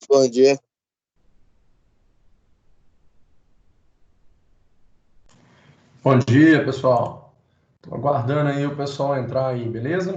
Bom dia. Bom dia, pessoal. Tô aguardando aí o pessoal entrar aí, beleza?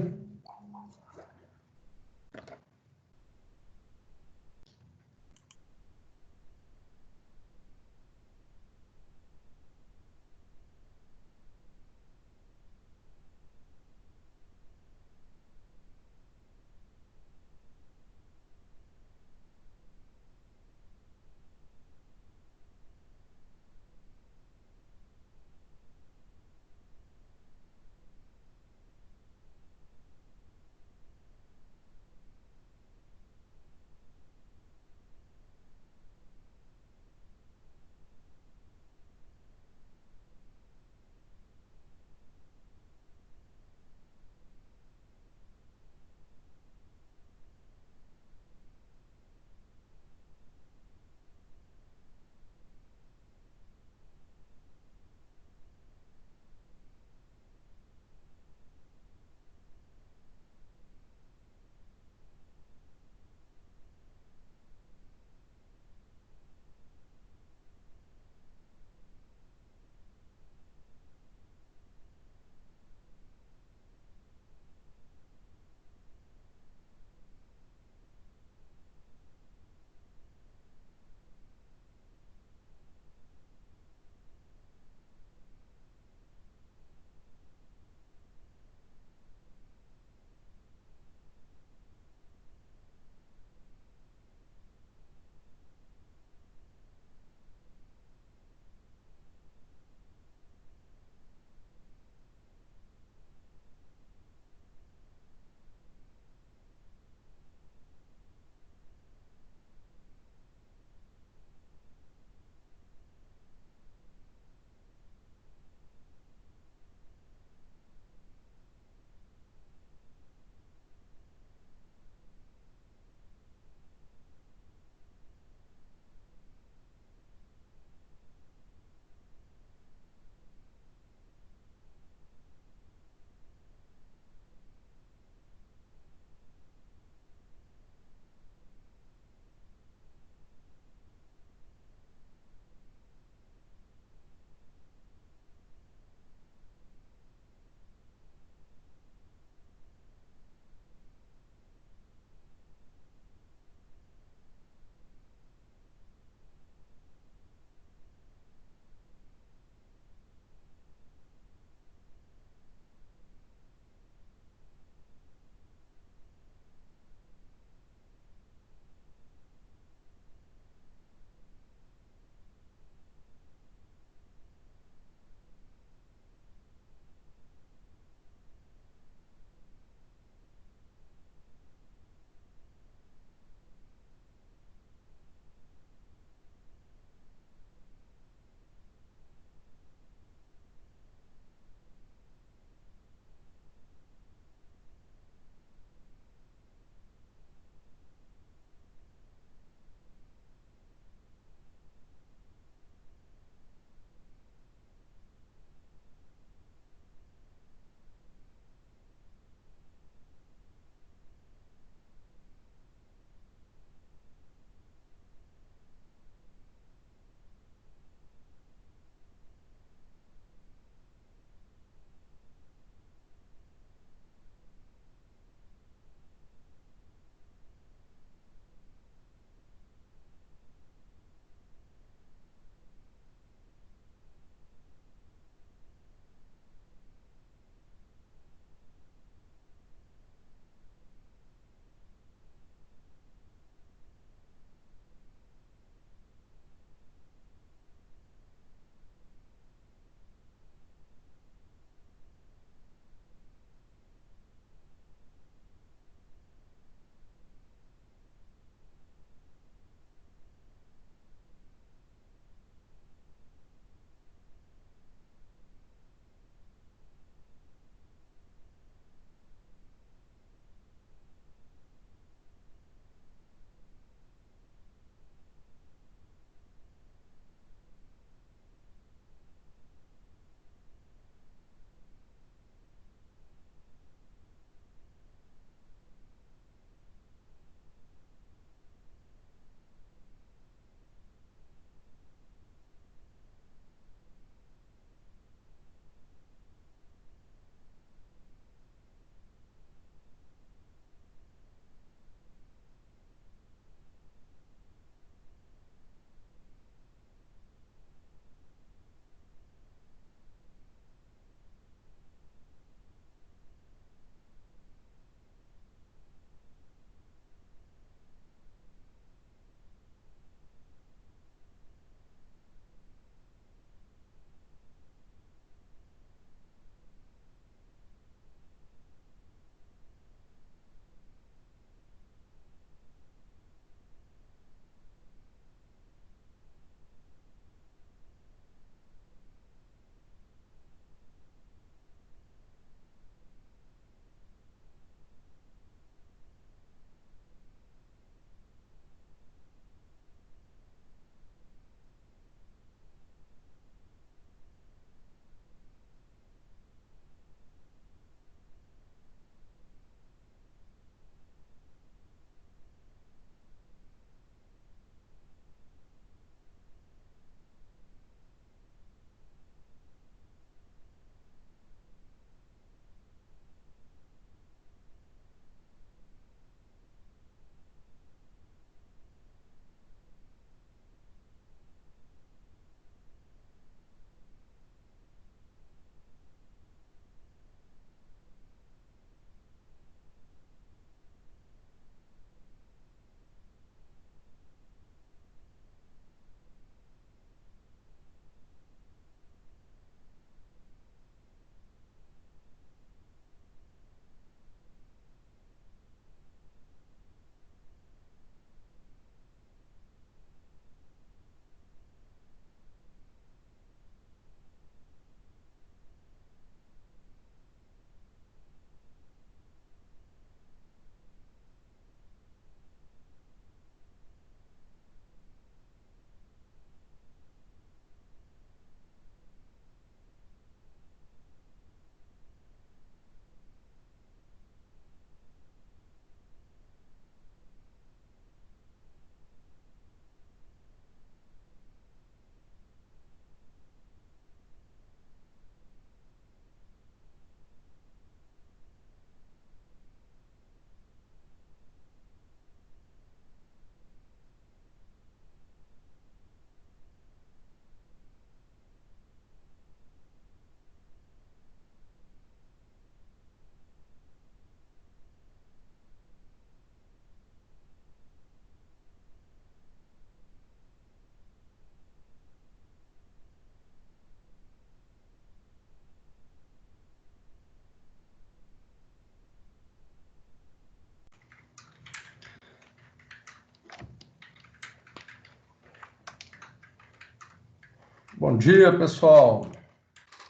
Bom dia, pessoal.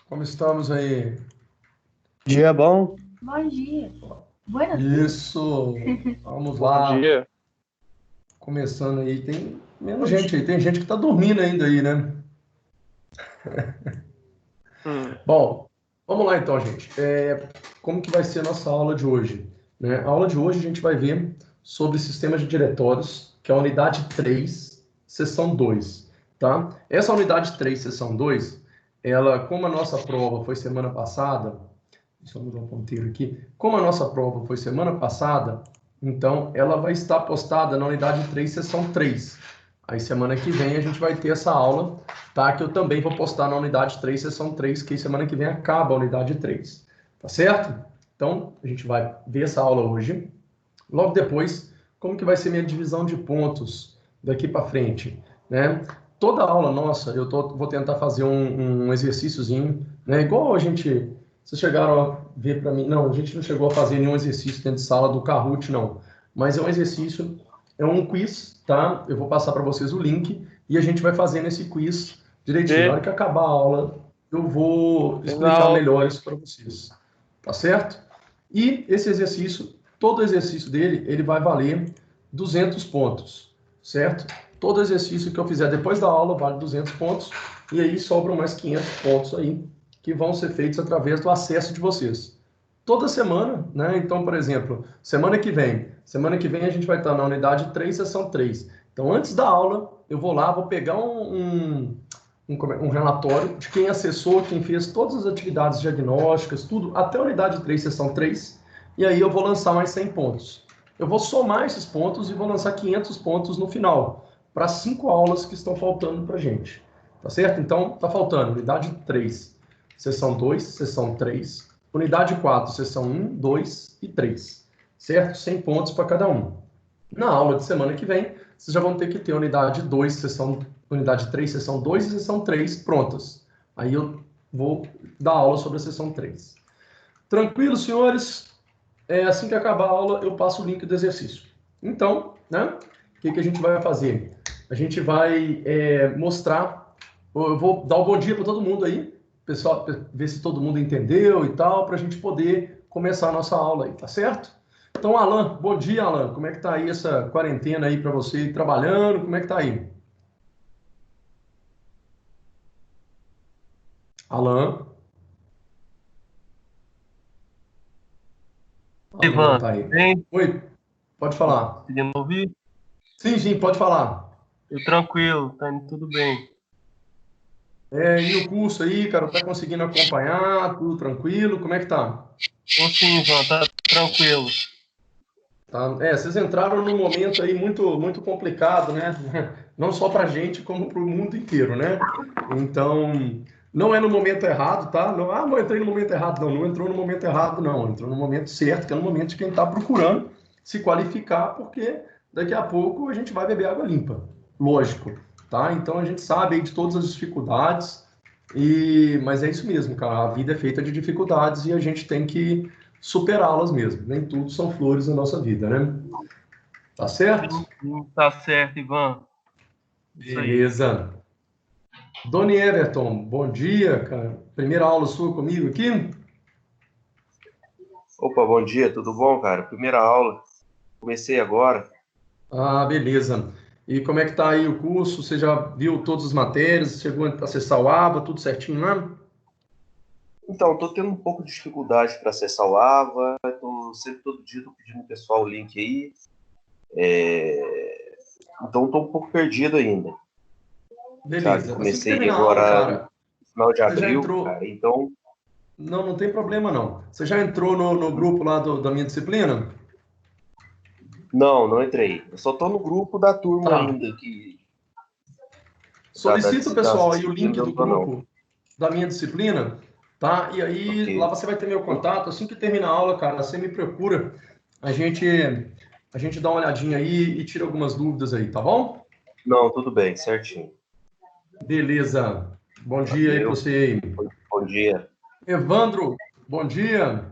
Como estamos aí? Dia bom. Bom dia. Buenos dias. Isso. Vamos Bom lá. dia. Começando aí. Tem menos gente aí. Tem gente que está dormindo ainda aí, né? Bom, vamos lá então, gente. Como que vai ser a nossa aula de hoje? Né? A aula de hoje a gente vai ver sobre sistemas de diretórios, que é a unidade 3, seção 2, tá? Essa unidade 3, seção 2, ela, como a nossa prova foi semana passada, deixa eu mudar um ponteiro aqui. Como a nossa prova foi semana passada, então ela vai estar postada na unidade 3, seção 3. Aí semana que vem a gente vai ter essa aula, tá? Que eu também vou postar na unidade 3, seção 3, que semana que vem acaba a unidade 3. Tá certo? Então, a gente vai ver essa aula hoje. Logo depois, como que vai ser minha divisão de pontos daqui para frente, né? Toda aula nossa, vou tentar fazer um exercíciozinho, né? Igual a gente, vocês chegaram a ver para mim, não, a gente não chegou a fazer nenhum exercício dentro de sala do Kahoot, não. Mas é um exercício, é um quiz, tá? Eu vou passar para vocês o link e a gente vai fazendo esse quiz direitinho. Na hora que acabar a aula, eu vou explicar melhor isso para vocês, tá certo? E esse exercício, todo exercício dele, ele vai valer 200 pontos, certo? Todo exercício que eu fizer depois da aula vale 200 pontos, e aí sobram mais 500 pontos aí, que vão ser feitos através do acesso de vocês. Toda semana, né? Então, por exemplo, semana que vem a gente vai estar na unidade 3, seção 3. Então, antes da aula, eu vou lá, vou pegar um relatório de quem acessou, quem fez todas as atividades diagnósticas, tudo, até a unidade 3, seção 3, e aí eu vou lançar mais 100 pontos. Eu vou somar esses pontos e vou lançar 500 pontos no final, para 5 aulas que estão faltando para a gente. Tá certo? Então, tá faltando unidade 3, seção 2, seção 3, unidade 4, seção 1, 2 e 3. Certo? 100 pontos para cada um. Na aula de semana que vem, vocês já vão ter que ter unidade 2, unidade 3, seção 2 e seção 3 prontas. Aí eu vou dar aula sobre a seção 3. Tranquilo, senhores? Assim que acabar a aula, eu passo o link do exercício. Então, né? O que a gente vai fazer? A gente vai mostrar. Eu vou dar um bom dia para todo mundo aí, pessoal, ver se todo mundo entendeu e tal, para a gente poder começar a nossa aula aí, tá certo? Então, Alan, bom dia, Alan. Como é que tá aí essa quarentena aí para você ir trabalhando? Como é que tá aí? Alan? Alan não Ivan, tá aí. bem? Oi, pode falar. Conseguindo ouvir? Sim, pode falar. Eu tranquilo, tá indo tudo bem. E o curso aí, cara, tá conseguindo acompanhar? Tudo tranquilo? Como é que tá? Tô sim, Ivan, tá tranquilo. Tá? Vocês entraram num momento aí muito complicado, né? Não só pra gente, como pro mundo inteiro, né? Então, não é no momento errado, tá? Não entrei no momento errado. Não entrou no momento errado, não. Entrou no momento certo, que é no momento de quem tá procurando se qualificar, porque daqui a pouco a gente vai beber água limpa. Lógico, tá? Então, a gente sabe aí de todas as dificuldades, mas é isso mesmo, cara. A vida é feita de dificuldades e a gente tem que superá-las mesmo. Nem tudo são flores na nossa vida, né? Tá certo? Sim, tá certo, Ivan. Isso aí. Beleza. Doni Everton, bom dia, cara. Primeira aula sua comigo aqui? Opa, bom dia, tudo bom, cara? Primeira aula, comecei agora. Ah, beleza. E como é que tá aí o curso? Você já viu todas as matérias? Chegou a acessar o ABA, tudo certinho lá? Então, tô tendo um pouco de dificuldade para acessar o AVA, sempre todo dia tô pedindo o pessoal o link aí. Então, tô um pouco perdido ainda. Beleza. Sabe? Assim que Comecei terminar a aula, agora cara, no final de você já abril, entrou. cara, então... Não tem problema não. Você já entrou no grupo lá da minha disciplina? Não entrei. Eu só tô no grupo da turma Tá. ainda, que Solicita o das pessoal aí o disciplinas link eu do não tô, não. grupo da minha disciplina, tá? E aí lá Ok. você vai ter meu contato. Assim que terminar a aula, cara, você me procura. A gente dá uma olhadinha aí e tira algumas dúvidas aí, tá bom? Não, tudo bem, certinho. Beleza. Bom dia aí para Valeu, você aí. bom dia. Evandro, bom dia.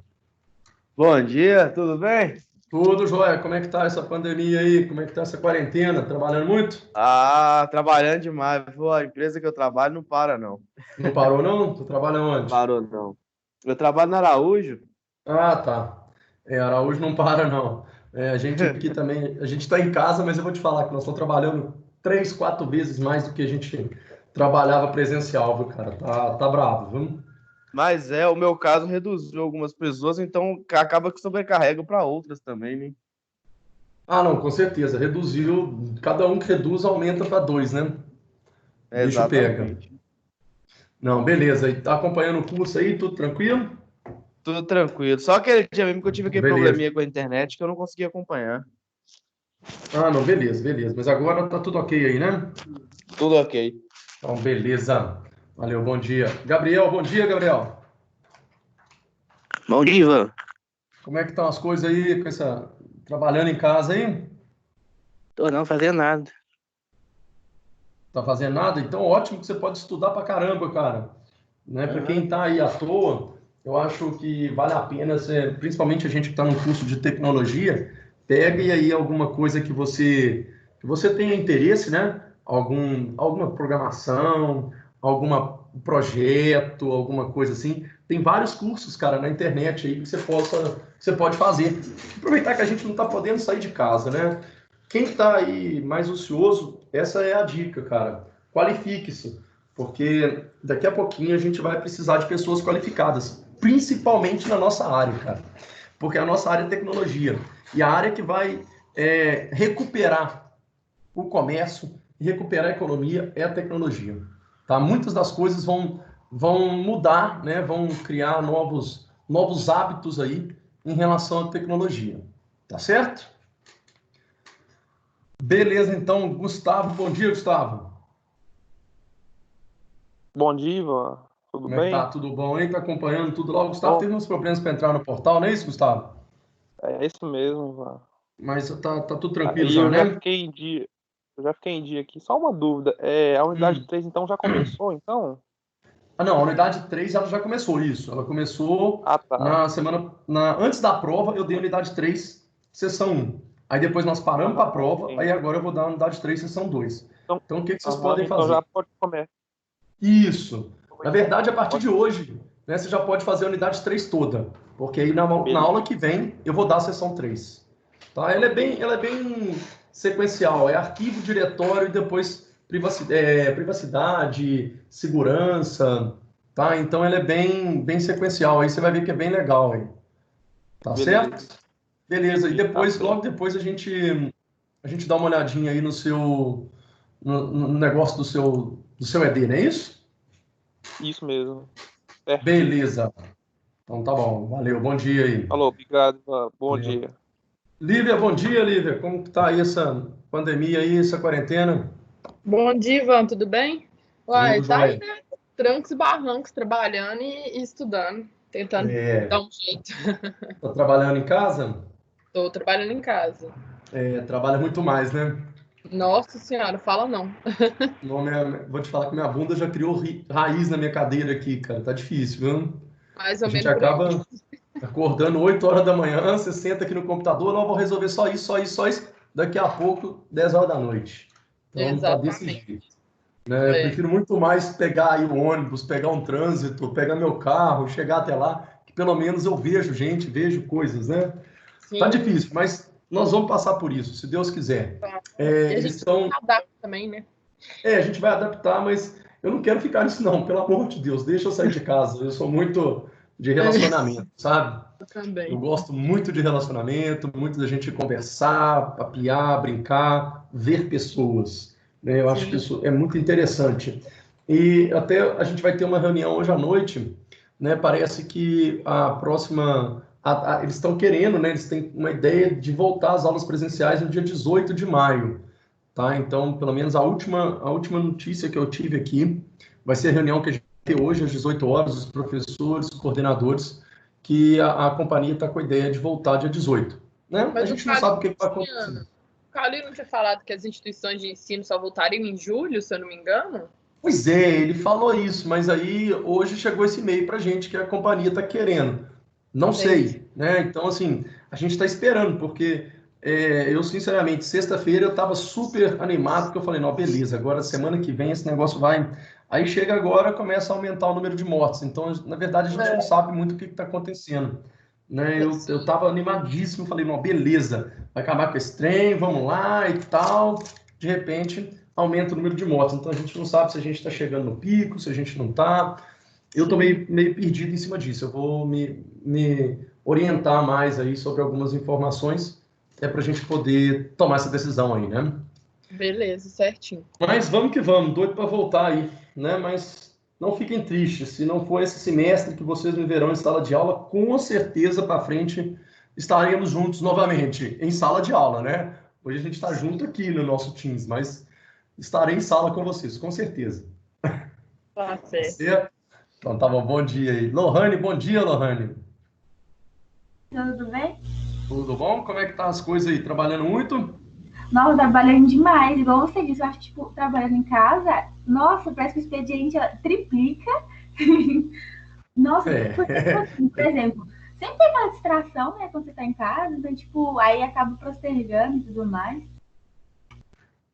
Bom dia, tudo bem? Tudo jóia. Como é que tá essa pandemia aí? Como é que tá essa quarentena? Trabalhando muito? Trabalhando demais. Pô, a empresa que eu trabalho não para, não. Não parou, não? Tu trabalha onde? Parou, não. Eu trabalho na Araújo. Ah, tá. Araújo não para, não. A gente aqui também, a gente está em casa, mas eu vou te falar que nós estamos trabalhando 3, 4 vezes mais do que a gente trabalhava presencial, viu, cara? Tá bravo, viu? Mas o meu caso reduziu algumas pessoas, então acaba que sobrecarrega para outras também, né? Ah, não, com certeza. Reduziu, cada um que reduz aumenta para 2, né? O bicho pega. Exatamente. Não, beleza. E tá acompanhando o curso aí, tudo tranquilo? Tudo tranquilo. Só aquele dia mesmo que eu tive aquele Beleza. probleminha com a internet que eu não consegui acompanhar. Ah, não, beleza. Mas agora tá tudo ok aí, né? Tudo ok. Então, beleza. Valeu, bom dia. Gabriel, bom dia, Gabriel. Bom dia, Ivan. Como é que estão as coisas aí, trabalhando em casa aí? Tô não fazendo nada. Tá fazendo nada? Então, ótimo que você pode estudar pra caramba, cara. Né? Para quem tá aí à toa, eu acho que vale a pena, principalmente a gente que está no curso de tecnologia, pegue aí alguma coisa que você tenha interesse, né? Alguma programação, algum projeto, alguma coisa assim. Tem vários cursos, cara, na internet aí que você pode fazer. Aproveitar que a gente não está podendo sair de casa, né? Quem está aí mais ocioso, essa é a dica, cara. Qualifique-se, porque daqui a pouquinho a gente vai precisar de pessoas qualificadas, principalmente na nossa área, cara. Porque a nossa área é tecnologia. E a área que vai recuperar o comércio e recuperar a economia é a tecnologia. Tá? Muitas das coisas vão mudar, né? Vão criar novos hábitos aí em relação à tecnologia. Tá certo? Beleza, então, Gustavo. Bom dia, Gustavo. Bom dia, Ivan. Tudo Como é que bem? tá? Tudo bom aí? Tá acompanhando tudo lá? O Gustavo teve uns problemas para entrar no portal, não é isso, Gustavo? É isso mesmo, Ivan. Mas tá tudo tranquilo Aí já, eu já né? fiquei em dia. Eu já fiquei em dia aqui. Só uma dúvida. A unidade 3, então, já começou, então? Ah, não, a unidade 3 ela já começou isso. Ela começou Ah, tá. antes da prova, eu dei a unidade 3, sessão 1. Aí depois nós paramos para a prova, Sim. aí agora eu vou dar a unidade 3, sessão 2. Então o que vocês podem então fazer? já pode começar. Isso. Na verdade, a partir de hoje, né, você já pode fazer a unidade 3 toda, porque aí na aula que vem eu vou dar a sessão 3. Tá? Ela é bem sequencial, é arquivo, diretório e depois privacidade, segurança, tá? Então ela é bem sequencial, aí você vai ver que é bem legal aí. Tá certo? Beleza, e depois, logo depois a gente dá uma olhadinha aí no negócio do seu ED, não é isso? Isso mesmo. Certo. Beleza. Então tá bom. Valeu. Bom dia aí. Falou, obrigado, Ivan. Bom dia. Lívia, bom dia, Lívia. Como que tá aí essa pandemia aí, essa quarentena? Bom dia, Ivan. Tudo bem? Uai, Tudo tá aí, jóia. né? Trancos e barrancos, trabalhando e estudando. Tentando dar um jeito. Tá trabalhando em casa? Tô trabalhando em casa. Trabalha muito mais, né? Nossa senhora, fala não. Vou te falar que minha bunda já criou raiz na minha cadeira aqui, cara. Tá difícil, viu? Mais A ou gente menos por aí. acaba acordando 8 horas da manhã, você senta aqui no computador, não, vou resolver só isso. Daqui a pouco, 10 horas da noite. Então, tá desse jeito. Né? Eu prefiro muito mais pegar aí o ônibus, pegar um trânsito, pegar meu carro, chegar até lá, que pelo menos eu vejo gente, vejo coisas, né? Sim. Tá difícil, mas nós vamos passar por isso, se Deus quiser. E a gente adapta também, né? A gente vai adaptar, mas eu não quero ficar nisso não, pelo amor de Deus, deixa eu sair de casa. Eu sou muito de relacionamento, sabe? Também. Eu gosto muito de relacionamento, muito da gente conversar, papiar, brincar, ver pessoas. Né? Eu acho que isso é muito interessante. E até a gente vai ter uma reunião hoje à noite, né? Parece que a próxima... eles estão querendo, né? Eles têm uma ideia de voltar às aulas presenciais no dia 18 de maio. Tá? Então, pelo menos a última notícia que eu tive aqui vai ser a reunião que a gente vai ter hoje às 18 horas, os professores, os coordenadores, que a companhia está com a ideia de voltar dia 18. Né? A gente não sabe o que vai acontecer. O Calil não tinha falado que as instituições de ensino só voltariam em julho, se eu não me engano? Pois é, ele falou isso, mas aí hoje chegou esse e-mail para a gente que a companhia está querendo. Não sei, né? Então, assim, a gente está esperando, porque eu, sinceramente, sexta-feira eu estava super animado, porque eu falei, não, beleza, agora semana que vem esse negócio vai... Aí chega agora, começa a aumentar o número de mortes. Então, na verdade, a gente não sabe muito o que está acontecendo. Né? Eu estava animadíssimo, falei, não, beleza, vai acabar com esse trem, vamos lá e tal. De repente, aumenta o número de mortes. Então, a gente não sabe se a gente está chegando no pico, se a gente não está. Eu estou meio perdido em cima disso. Eu vou me orientar mais aí sobre algumas informações, para a gente poder tomar essa decisão aí, né? Beleza, certinho. Mas vamos que vamos, doido para voltar aí, né? Mas não fiquem tristes, se não for esse semestre que vocês me verão em sala de aula, com certeza para frente estaremos juntos novamente, em sala de aula, né? Hoje a gente está junto aqui no nosso Teams, mas estarei em sala com vocês, com certeza. Tá certo. Então tá bom dia aí. Lohane, bom dia, Lohane. Tudo bem? Tudo bom? Como é que tá as coisas aí? Trabalhando muito? Nossa, trabalhando demais. Igual você disse, eu acho que, tipo, trabalhando em casa, nossa, parece que o expediente triplica. Nossa, por exemplo, sempre tem aquela distração, né, quando você tá em casa, então, tipo, aí acaba postergando e tudo mais.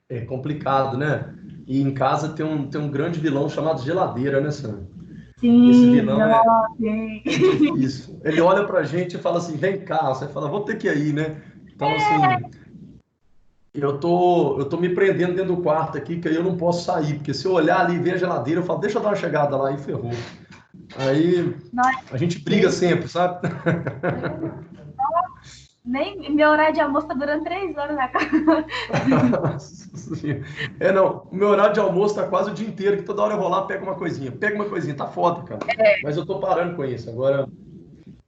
É complicado, né? E em casa tem um grande vilão chamado geladeira, né, Sam? Sim, Esse vilão sim. é difícil. Ele olha pra gente e fala assim, vem cá. Você fala, vou ter que ir, né? Então, assim, eu tô me prendendo dentro do quarto aqui, que aí eu não posso sair, porque se eu olhar ali e ver a geladeira, eu falo, deixa eu dar uma chegada lá, e ferrou. Aí a gente briga sempre, sabe? Nem meu horário de almoço tá durando 3 horas na casa. Não, o meu horário de almoço tá quase o dia inteiro, que toda hora eu vou lá, pego uma coisinha, tá foda, cara. Mas eu tô parando com isso, agora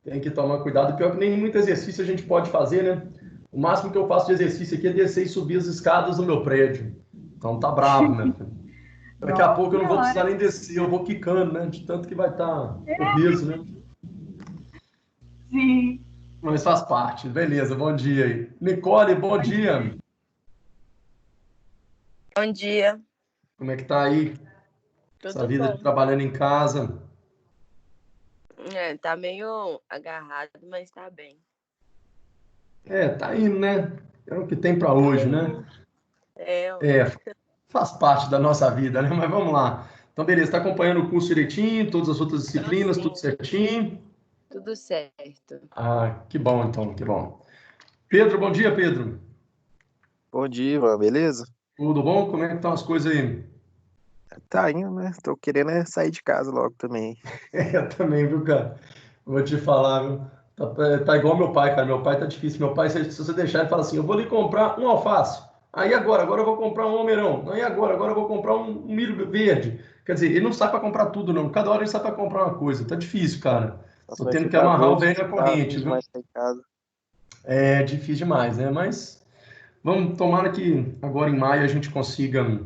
tem que tomar cuidado, pior que nem muito exercício a gente pode fazer, né? O máximo que eu faço de exercício aqui é descer e subir as escadas do meu prédio. Então tá bravo, né? Daqui a pouco eu não vou precisar nem descer, eu vou quicando, né? De tanto que vai estar obeso, né? Sim. Mas faz parte. Beleza, bom dia aí. Nicole, bom dia. Bom dia. Como é que tá aí? Tudo Essa vida bom? de trabalhando em casa? Tá meio agarrado, mas tá bem. Tá indo, né? É o que tem para hoje, né? Faz parte da nossa vida, né? Mas vamos lá. Então, beleza, tá acompanhando o curso direitinho, todas as outras disciplinas, tudo certinho? Tudo certo. Ah, que bom, então, que bom. Pedro, bom dia, Pedro. Bom dia, Ivan, beleza? Tudo bom? Como é que estão as coisas aí? Tá indo, né? Tô querendo sair de casa logo também. Eu também, viu, cara? Vou te falar, viu? Tá igual meu pai, cara. Meu pai tá difícil. Meu pai, se você deixar, ele fala assim, eu vou lhe comprar um alface. Aí agora eu vou comprar um almeirão. Aí agora eu vou comprar um milho verde. Quer dizer, ele não sabe para comprar tudo, não. Cada hora ele sabe para comprar uma coisa. Tá difícil, cara. Tô tendo que amarrar o velho na corrente, viu? É difícil demais, né? Mas vamos, tomara que agora em maio a gente consiga,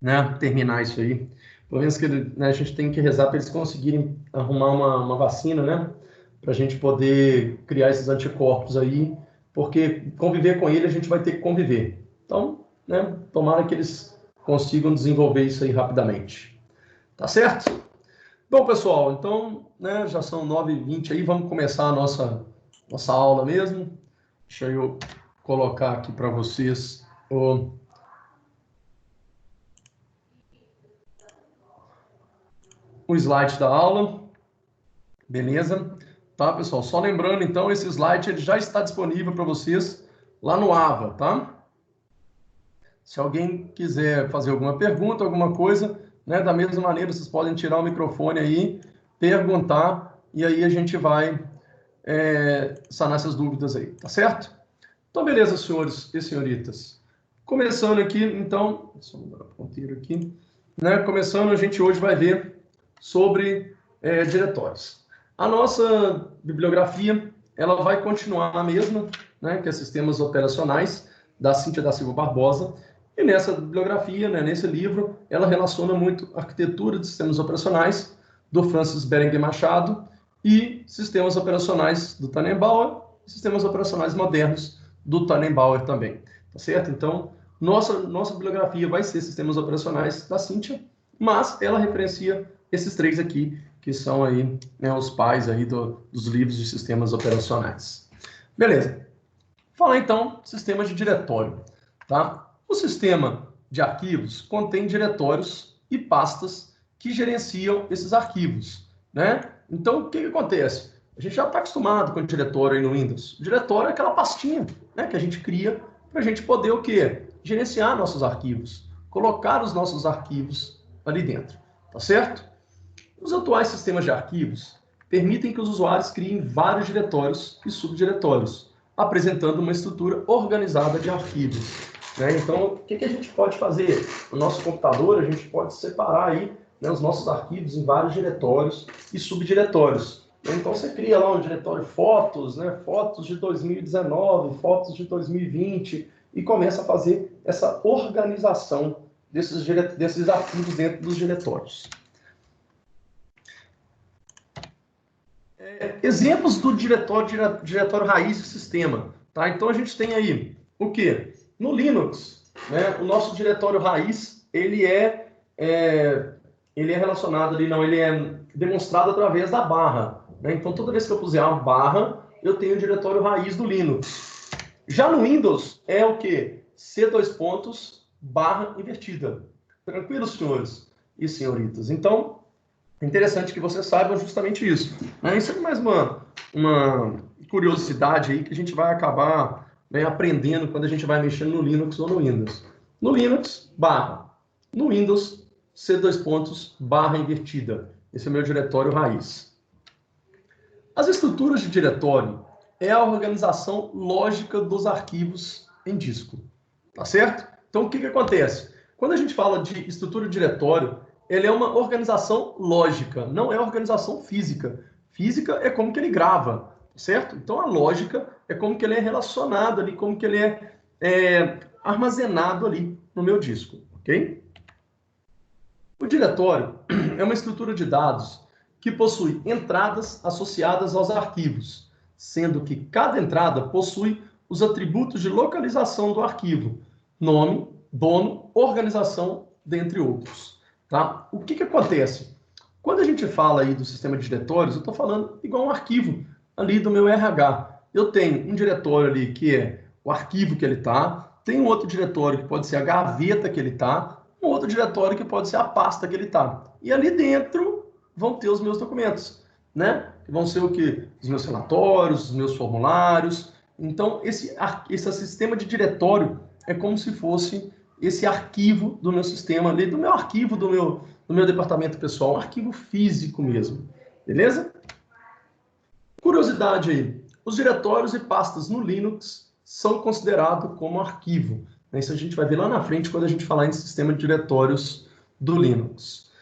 né, terminar isso aí. Pelo menos que né, a gente tem que rezar para eles conseguirem arrumar uma vacina, né? Para a gente poder criar esses anticorpos aí, porque conviver com ele a gente vai ter que conviver. Então, né, tomara que eles consigam desenvolver isso aí rapidamente. Tá certo? Bom, pessoal, então, né, já são 9h20 aí, vamos começar a nossa aula mesmo. Deixa eu colocar aqui para vocês o slide da aula. Beleza? Tá, pessoal? Só lembrando, então, esse slide ele já está disponível para vocês lá no AVA, tá? Se alguém quiser fazer alguma pergunta, alguma coisa, né, da mesma maneira, vocês podem tirar o microfone aí, perguntar, e aí a gente vai sanar essas dúvidas aí, tá certo? Então, beleza, senhores e senhoritas. Começando aqui, então, deixa eu mudar o ponteiro aqui, né? Começando, a gente hoje vai ver sobre diretórios. A nossa bibliografia, ela vai continuar a mesma, né, que é Sistemas Operacionais, da Cíntia da Silva Barbosa, e nessa bibliografia, né, nesse livro, ela relaciona muito arquitetura de sistemas operacionais, do Francis Berenguer Machado, e sistemas operacionais do Tannenbauer, e sistemas operacionais modernos do Tannenbauer também, tá certo? Então, nossa bibliografia vai ser sistemas operacionais da Cíntia, mas ela referencia esses três aqui, que são aí, né, os pais aí dos livros de sistemas operacionais. Beleza. Falar então sistema de diretório, tá? O sistema de arquivos contém diretórios e pastas que gerenciam esses arquivos, né? Então, o que acontece? A gente já está acostumado com o diretório aí no Windows. O diretório é aquela pastinha, né, que a gente cria para a gente poder o quê? Gerenciar nossos arquivos, colocar os nossos arquivos ali dentro, tá certo? Os atuais sistemas de arquivos permitem que os usuários criem vários diretórios e subdiretórios, apresentando uma estrutura organizada de arquivos, né? Então, o que a gente pode fazer? No nosso computador, a gente pode separar aí, né, os nossos arquivos em vários diretórios e subdiretórios. Então, você cria lá um diretório fotos, né, fotos de 2019, fotos de 2020, e começa a fazer essa organização desses arquivos dentro dos diretórios. Exemplos do diretório raiz e sistema, tá? Então, a gente tem aí o quê? No Linux, né, o nosso diretório raiz, ele é relacionado ali, não, ele é demonstrado através da barra, né? Então, toda vez que eu puser uma barra, eu tenho o diretório raiz do Linux. Já no Windows, é o quê? C2 barra invertida. Tranquilo, senhores e senhoritas? Então, é interessante que vocês saibam justamente isso, né? Isso é mais uma curiosidade aí que a gente vai acabar, né, aprendendo quando a gente vai mexendo no Linux ou no Windows. No Linux, barra. No Windows, C2 barra invertida. Esse é o meu diretório raiz. As estruturas de diretório é a organização lógica dos arquivos em disco. Tá certo? Então, o que acontece? Quando a gente fala de estrutura de diretório, ele é uma organização lógica, não é organização física. Física é como que ele grava, certo? Então, a lógica é como que ele é relacionado ali, como que ele é armazenado ali no meu disco, ok? O diretório é uma estrutura de dados que possui entradas associadas aos arquivos, sendo que cada entrada possui os atributos de localização do arquivo, nome, dono, organização, dentre outros. Tá? O que acontece? Quando a gente fala aí do sistema de diretórios, eu estou falando igual um arquivo ali do meu RH. Eu tenho um diretório ali que é o arquivo que ele está, tem um outro diretório que pode ser a gaveta que ele está, um outro diretório que pode ser a pasta que ele está. E ali dentro vão ter os meus documentos, né? Que vão ser o quê? Os meus relatórios, os meus formulários. Então, esse sistema de diretório é como se fosse esse arquivo do meu sistema ali, do meu arquivo, do meu departamento pessoal, um arquivo físico mesmo. Beleza? Curiosidade aí. Os diretórios e pastas no Linux são considerados como arquivo. Isso a gente vai ver lá na frente quando a gente falar em sistema de diretórios do Linux.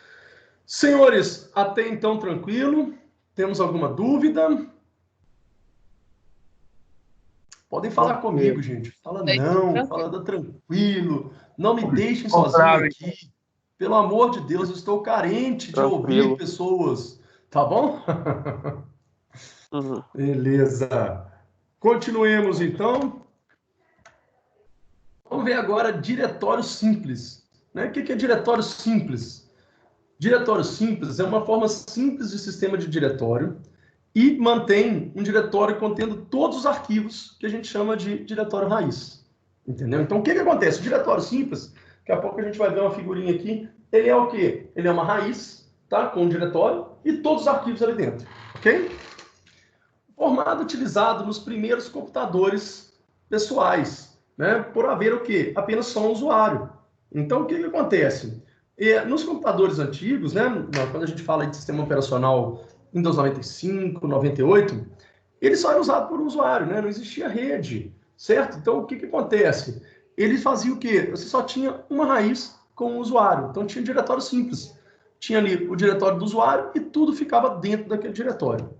Senhores, até então tranquilo? Temos alguma dúvida? Podem falar comigo, gente. Fala não, fala tranquilo. Não me deixem sozinho aqui. Pelo amor de Deus, eu estou carente de ouvir pessoas. Tá bom? Uhum. Beleza. Continuemos, então. Vamos ver agora diretório simples. Né? O que é diretório simples? Diretório simples é uma forma simples de sistema de diretório e mantém um diretório contendo todos os arquivos que a gente chama de diretório raiz. Entendeu? Então, o que acontece? O diretório simples, daqui a pouco a gente vai ver uma figurinha aqui, ele é o quê? Ele é uma raiz, tá? Com um diretório e todos os arquivos ali dentro. Ok? Formato utilizado nos primeiros computadores pessoais, né? Por haver o quê? Apenas só um usuário. Então, o que acontece? Nos computadores antigos, né? Quando a gente fala de sistema operacional Windows 95, 98, ele só era usado por um usuário, né? Não existia rede, certo? Então, o que acontece? Ele fazia o quê? Você só tinha uma raiz com o usuário. Então, tinha um diretório simples. Tinha ali o diretório do usuário e tudo ficava dentro daquele diretório.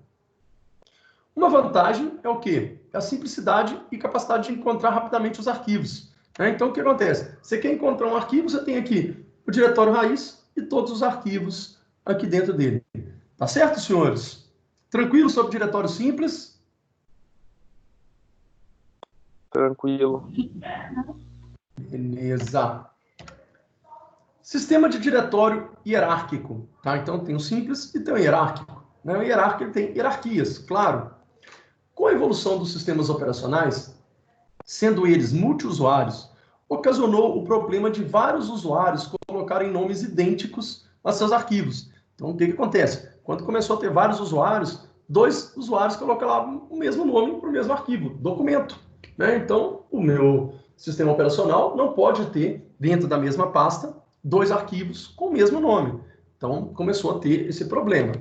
Uma vantagem é o quê? É a simplicidade e capacidade de encontrar rapidamente os arquivos. Né? Então, o que acontece? Você quer encontrar um arquivo, você tem aqui o diretório raiz e todos os arquivos aqui dentro dele. Tá certo, senhores? Tranquilo sobre diretório simples? Tranquilo. Beleza. Sistema de diretório hierárquico. Tá? Então, tem o simples e tem o hierárquico. Né? O hierárquico ele tem hierarquias, claro. Com a evolução dos sistemas operacionais, sendo eles multiusuários, ocasionou o problema de vários usuários colocarem nomes idênticos a seus arquivos. Então, o que acontece? Quando começou a ter vários usuários, 2 usuários colocavam o mesmo nome para o mesmo arquivo, documento. Né? Então, o meu sistema operacional não pode ter, dentro da mesma pasta, 2 arquivos com o mesmo nome. Então, começou a ter esse problema.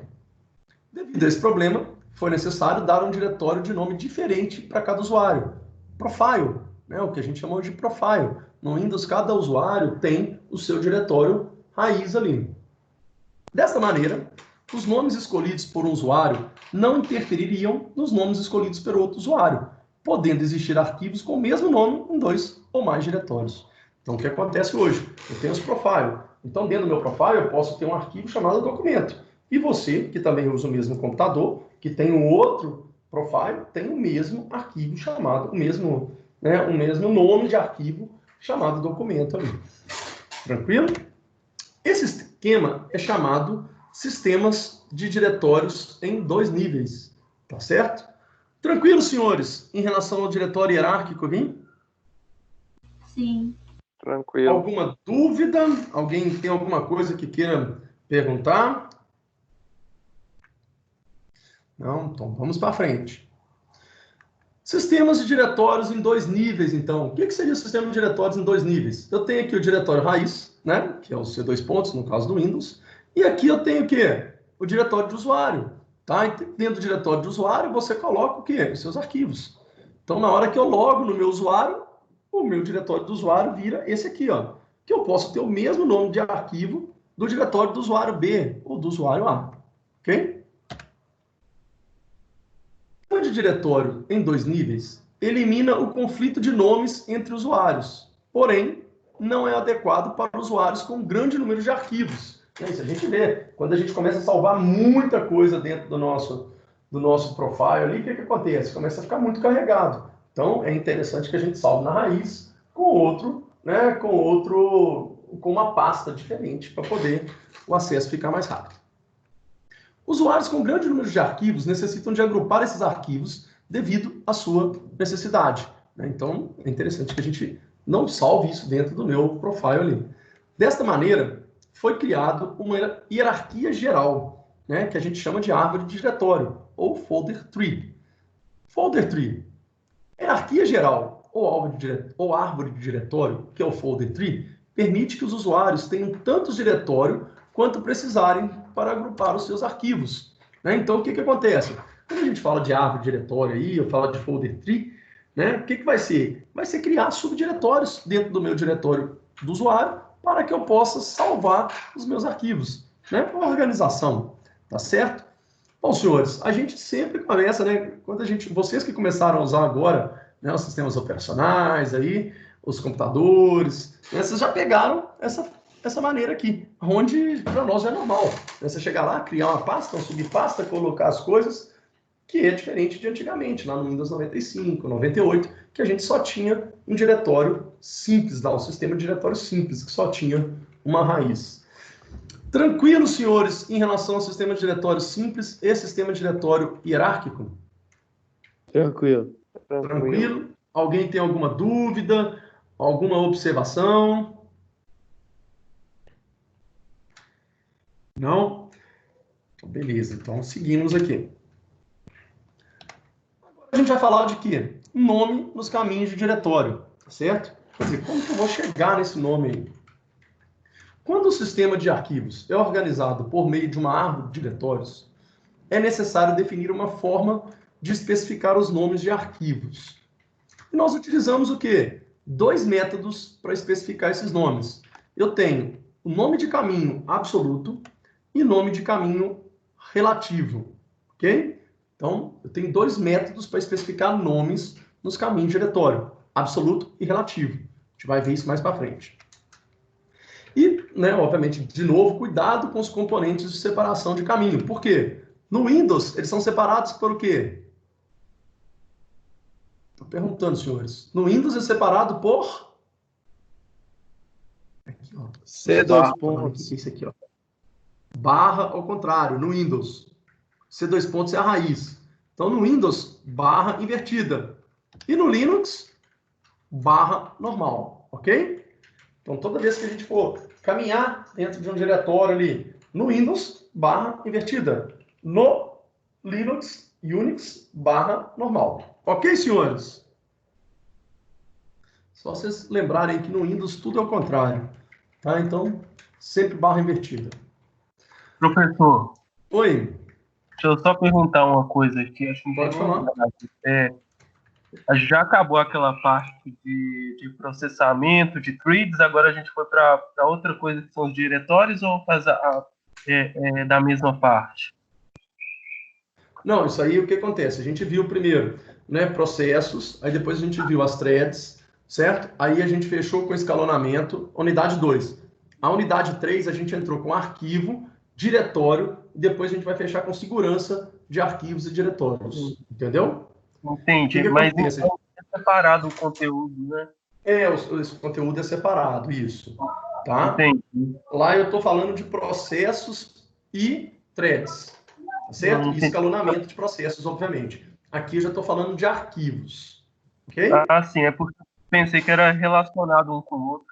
Devido a esse problema, foi necessário dar um diretório de nome diferente para cada usuário. Profile, né? O que a gente chamou de profile. No Windows, cada usuário tem o seu diretório raiz ali. Desta maneira, os nomes escolhidos por um usuário não interfeririam nos nomes escolhidos por outro usuário, podendo existir arquivos com o mesmo nome em 2 ou mais diretórios. Então, o que acontece hoje? Eu tenho os profile. Então, dentro do meu profile, eu posso ter um arquivo chamado documento. E você, que também usa o mesmo computador, que tem um outro profile, tem o mesmo arquivo chamado, o mesmo nome de arquivo chamado documento ali. Tranquilo? Esse esquema é chamado sistemas de diretórios em 2 níveis. Tá certo? Tranquilo, senhores, em relação ao diretório hierárquico aqui? Sim. Tranquilo. Alguma dúvida? Alguém tem alguma coisa que queira perguntar? Não? Então vamos para frente. Sistemas de diretórios em 2 níveis, então. O que seria o sistema de diretórios em 2 níveis? Eu tenho aqui o diretório raiz, né? Que é o C2 pontos, no caso do Windows. E aqui eu tenho o quê? O diretório de usuário. Tá? E dentro do diretório de usuário, você coloca o quê? Os seus arquivos. Então, na hora que eu logo no meu usuário, o meu diretório do usuário vira esse aqui, ó. Que eu posso ter o mesmo nome de arquivo do diretório do usuário B ou do usuário A. Ok? O sistema de diretório em 2 níveis elimina o conflito de nomes entre usuários, porém, não é adequado para usuários com um grande número de arquivos. Isso a gente vê. Quando a gente começa a salvar muita coisa dentro do nosso profile ali, o que acontece? Começa a ficar muito carregado. Então, é interessante que a gente salve na raiz com uma pasta diferente para poder o acesso ficar mais rápido. Usuários com grande número de arquivos necessitam de agrupar esses arquivos devido à sua necessidade. Então, é interessante que a gente não salve isso dentro do meu profile ali. Desta maneira, foi criado uma hierarquia geral, né, que a gente chama de árvore de diretório, ou folder tree. Folder tree. Hierarquia geral, ou árvore de diretório, que é o folder tree, permite que os usuários tenham tantos diretórios quanto precisarem para agrupar os seus arquivos. Né? Então, o que acontece? Quando a gente fala de árvore de diretório aí, eu falo de folder tree, né? O que vai ser? Vai ser criar subdiretórios dentro do meu diretório do usuário para que eu possa salvar os meus arquivos. Né? Uma organização, tá certo? Bom, senhores, a gente sempre começa, né? Vocês que começaram a usar agora, né, os sistemas operacionais aí, os computadores, né, vocês já pegaram essa maneira aqui, onde para nós é normal. Né? Você chegar lá, criar uma pasta, uma subpasta, colocar as coisas, que é diferente de antigamente, lá no Windows 95, 98, que a gente só tinha um diretório simples, um sistema de diretório simples, que só tinha uma raiz. Tranquilo, senhores, em relação ao sistema de diretório simples e sistema de diretório hierárquico? Tranquilo. Tranquilo? Alguém tem alguma dúvida? Alguma observação? Não? Beleza, então seguimos aqui. Agora a gente vai falar de quê? Nome nos caminhos de diretório, certo? Quer dizer, como que eu vou chegar nesse nome aí? Quando o sistema de arquivos é organizado por meio de uma árvore de diretórios, é necessário definir uma forma de especificar os nomes de arquivos. E nós utilizamos o quê? 2 métodos para especificar esses nomes. Eu tenho o nome de caminho absoluto e nome de caminho relativo, ok? Então, eu tenho 2 métodos para especificar nomes nos caminhos de diretório, absoluto e relativo. A gente vai ver isso mais para frente. E, né, obviamente, de novo, cuidado com os componentes de separação de caminho. Por quê? No Windows, eles são separados por o quê? Estou perguntando, senhores. No Windows é separado por... Aqui, ó. C2 pontos. O que é isso aqui, ó? Barra ao contrário, no Windows. C2 pontos é a raiz. Então, no Windows, barra invertida. E no Linux, barra normal, ok? Então, toda vez que a gente for caminhar dentro de um diretório ali, no Windows, barra invertida. No Linux, Unix, barra normal. Ok, senhores? Só vocês lembrarem que no Windows tudo é o contrário. Tá? Então, sempre barra invertida. Professor, Oi. deixa eu só perguntar uma coisa aqui. Acho que Pode falar. Já acabou aquela parte de processamento, de threads, agora a gente foi para outra coisa que são os diretórios ou faz da mesma parte? Não, isso aí o que acontece? A gente viu primeiro, né, processos, aí depois a gente viu as threads, certo? Aí a gente fechou com escalonamento, unidade 2. A unidade 3 a gente entrou com arquivo, diretório, e depois a gente vai fechar com segurança de arquivos e diretórios. Entendeu? Entendi, mas então é separado o conteúdo, né? Esse conteúdo é separado, isso. Tá? Entendi. Lá eu estou falando de processos e threads, tá certo? E escalonamento de processos, obviamente. Aqui eu já estou falando de arquivos, ok? Ah, sim, é porque eu pensei que era relacionado um com o outro.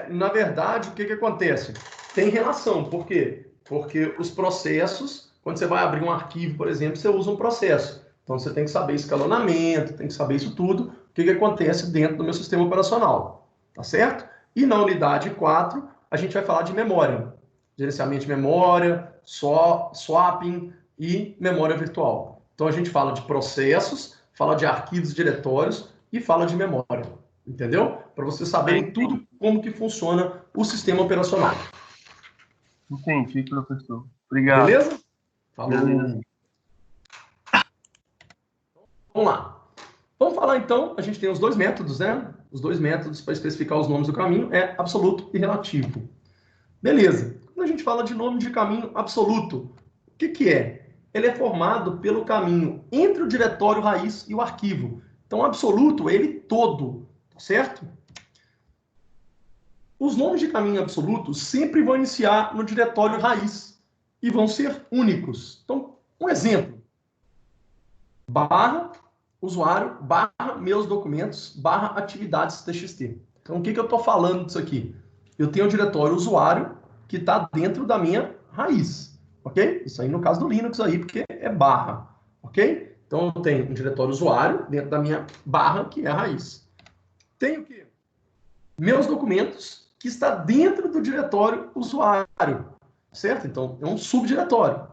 Na verdade, o que acontece? Tem relação, por quê? Porque os processos, quando você vai abrir um arquivo, por exemplo, você usa um processo. Então, você tem que saber escalonamento, tem que saber isso tudo, o que acontece dentro do meu sistema operacional, tá certo? E na unidade 4, a gente vai falar de memória. Gerenciamento de memória, swapping e memória virtual. Então, a gente fala de processos, fala de arquivos e diretórios e fala de memória. Entendeu? Para vocês saberem tudo como que funciona o sistema operacional. Entendi, professor. Obrigado. Beleza? Falou. Beleza. Vamos lá. Vamos falar então, a gente tem os dois métodos, né? Os dois métodos para especificar os nomes do caminho é absoluto e relativo. Beleza. Quando a gente fala de nome de caminho absoluto, o que é? Ele é formado pelo caminho entre o diretório raiz e o arquivo. Então, absoluto é ele todo, certo? Os nomes de caminho absoluto sempre vão iniciar no diretório raiz e vão ser únicos. Então, um exemplo. Barra usuário, barra meus documentos, barra atividades txt. Então, o que eu estou falando disso aqui? Eu tenho o diretório usuário que está dentro da minha raiz, ok? Isso aí no caso do Linux aí, porque é barra, ok? Então, eu tenho um diretório usuário dentro da minha barra, que é a raiz. Tenho o quê? Meus documentos, que está dentro do diretório usuário, certo? Então, é um subdiretório.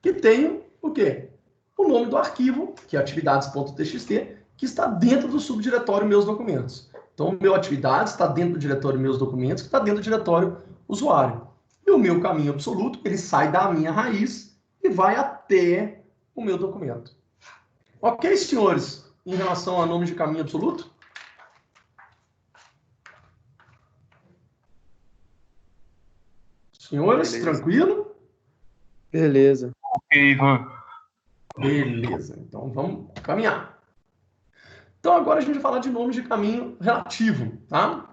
E tenho o quê? O nome do arquivo, que é atividades.txt, que está dentro do subdiretório meus documentos. Então, o meu atividades está dentro do diretório meus documentos, que está dentro do diretório usuário. E o meu caminho absoluto, ele sai da minha raiz e vai até o meu documento. Ok, senhores? Em relação a nome de caminho absoluto? Senhores, Beleza. Tranquilo? Beleza. Ok, Ivan. Beleza, então vamos caminhar. Então agora a gente vai falar de nome de caminho relativo, tá?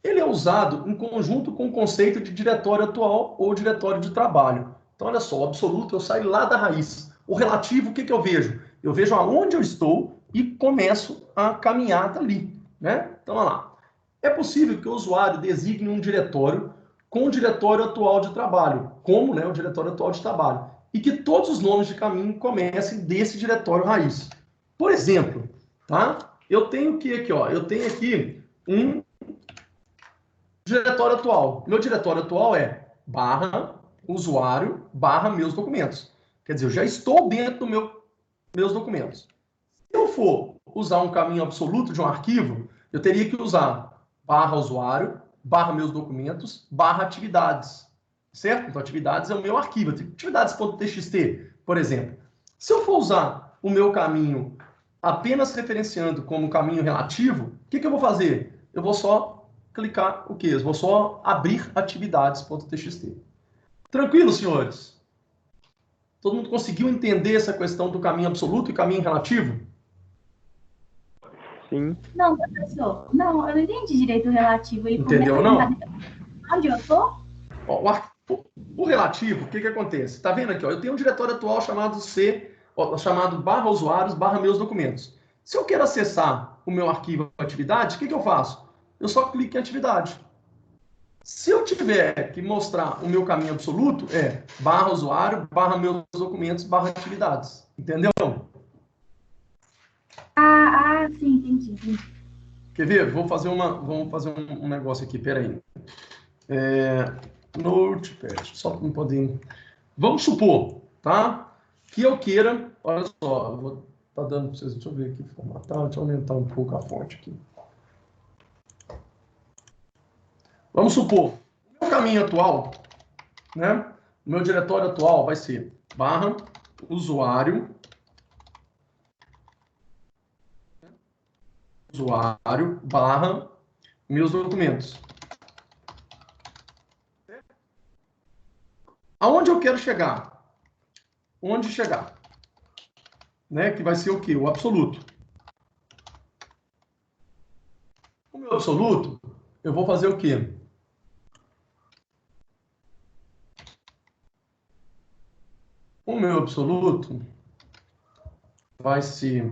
Ele é usado em conjunto com o conceito de diretório atual ou diretório de trabalho. Então olha só, o absoluto eu saio lá da raiz. O relativo, o que eu vejo? Eu vejo aonde eu estou e começo a caminhar dali, né? Então olha lá. É possível que o usuário designe um diretório com o diretório atual de trabalho, como, né, o diretório atual de trabalho, e que todos os nomes de caminho comecem desse diretório raiz. Por exemplo, tá? Eu tenho aqui, ó, eu tenho aqui um diretório atual. Meu diretório atual é barra usuário barra meus documentos. Quer dizer, eu já estou dentro do meus documentos. Se eu for usar um caminho absoluto de um arquivo, eu teria que usar barra usuário barra meus documentos barra atividades. Certo? Então, atividades é o meu arquivo. Atividades.txt, por exemplo. Se eu for usar o meu caminho apenas referenciando como caminho relativo, o que eu vou fazer? Eu vou só clicar o quê? Eu vou só abrir atividades.txt. Tranquilo, senhores? Todo mundo conseguiu entender essa questão do caminho absoluto e caminho relativo? Sim. Não, professor. Não, eu não entendi direito o relativo. Ele Entendeu, não? Onde eu tô? Ó, o relativo, o que acontece? Tá vendo aqui? Ó, eu tenho um diretório atual chamado C chamado barra usuários, barra meus documentos. Se eu quero acessar o meu arquivo atividade, o que eu faço? Eu só clico em atividade. Se eu tiver que mostrar o meu caminho absoluto, é barra usuário, barra meus documentos, barra atividades. Entendeu? Sim, entendi. Quer ver? Vamos fazer um negócio aqui, peraí. Notepad, só para poder... Vamos supor, tá? Que eu queira... Olha só, tá dando para vocês... Deixa eu ver aqui, formatar, deixa eu aumentar um pouco a fonte aqui. Vamos supor, o meu caminho atual, né? O meu diretório atual vai ser barra usuário, barra meus documentos. Aonde eu quero chegar? Onde chegar? Né? Que vai ser o quê? O absoluto. O meu absoluto, eu vou fazer o quê? O meu absoluto vai ser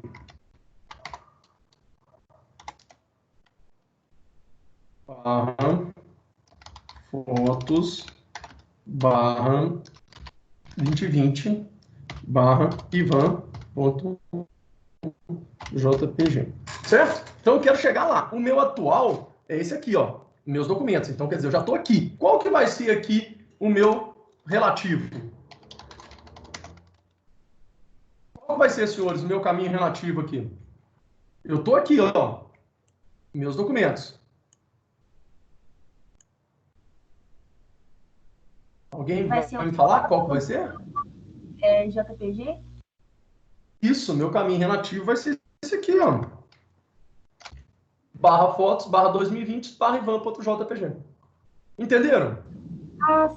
barra fotos barra 2020 barra ivan.jpg. Certo? Então eu quero chegar lá. O meu atual é esse aqui, ó. Meus documentos. Então, quer dizer, eu já estou aqui. Qual que vai ser aqui o meu relativo? Qual vai ser, senhores, o meu caminho relativo aqui? Eu estou aqui, ó. Meus documentos. Alguém vai me falar qual que vai ser? JPG? Isso, meu caminho relativo vai ser esse aqui, ó. Barra fotos, barra 2020, barra ivan.jpg. Entenderam?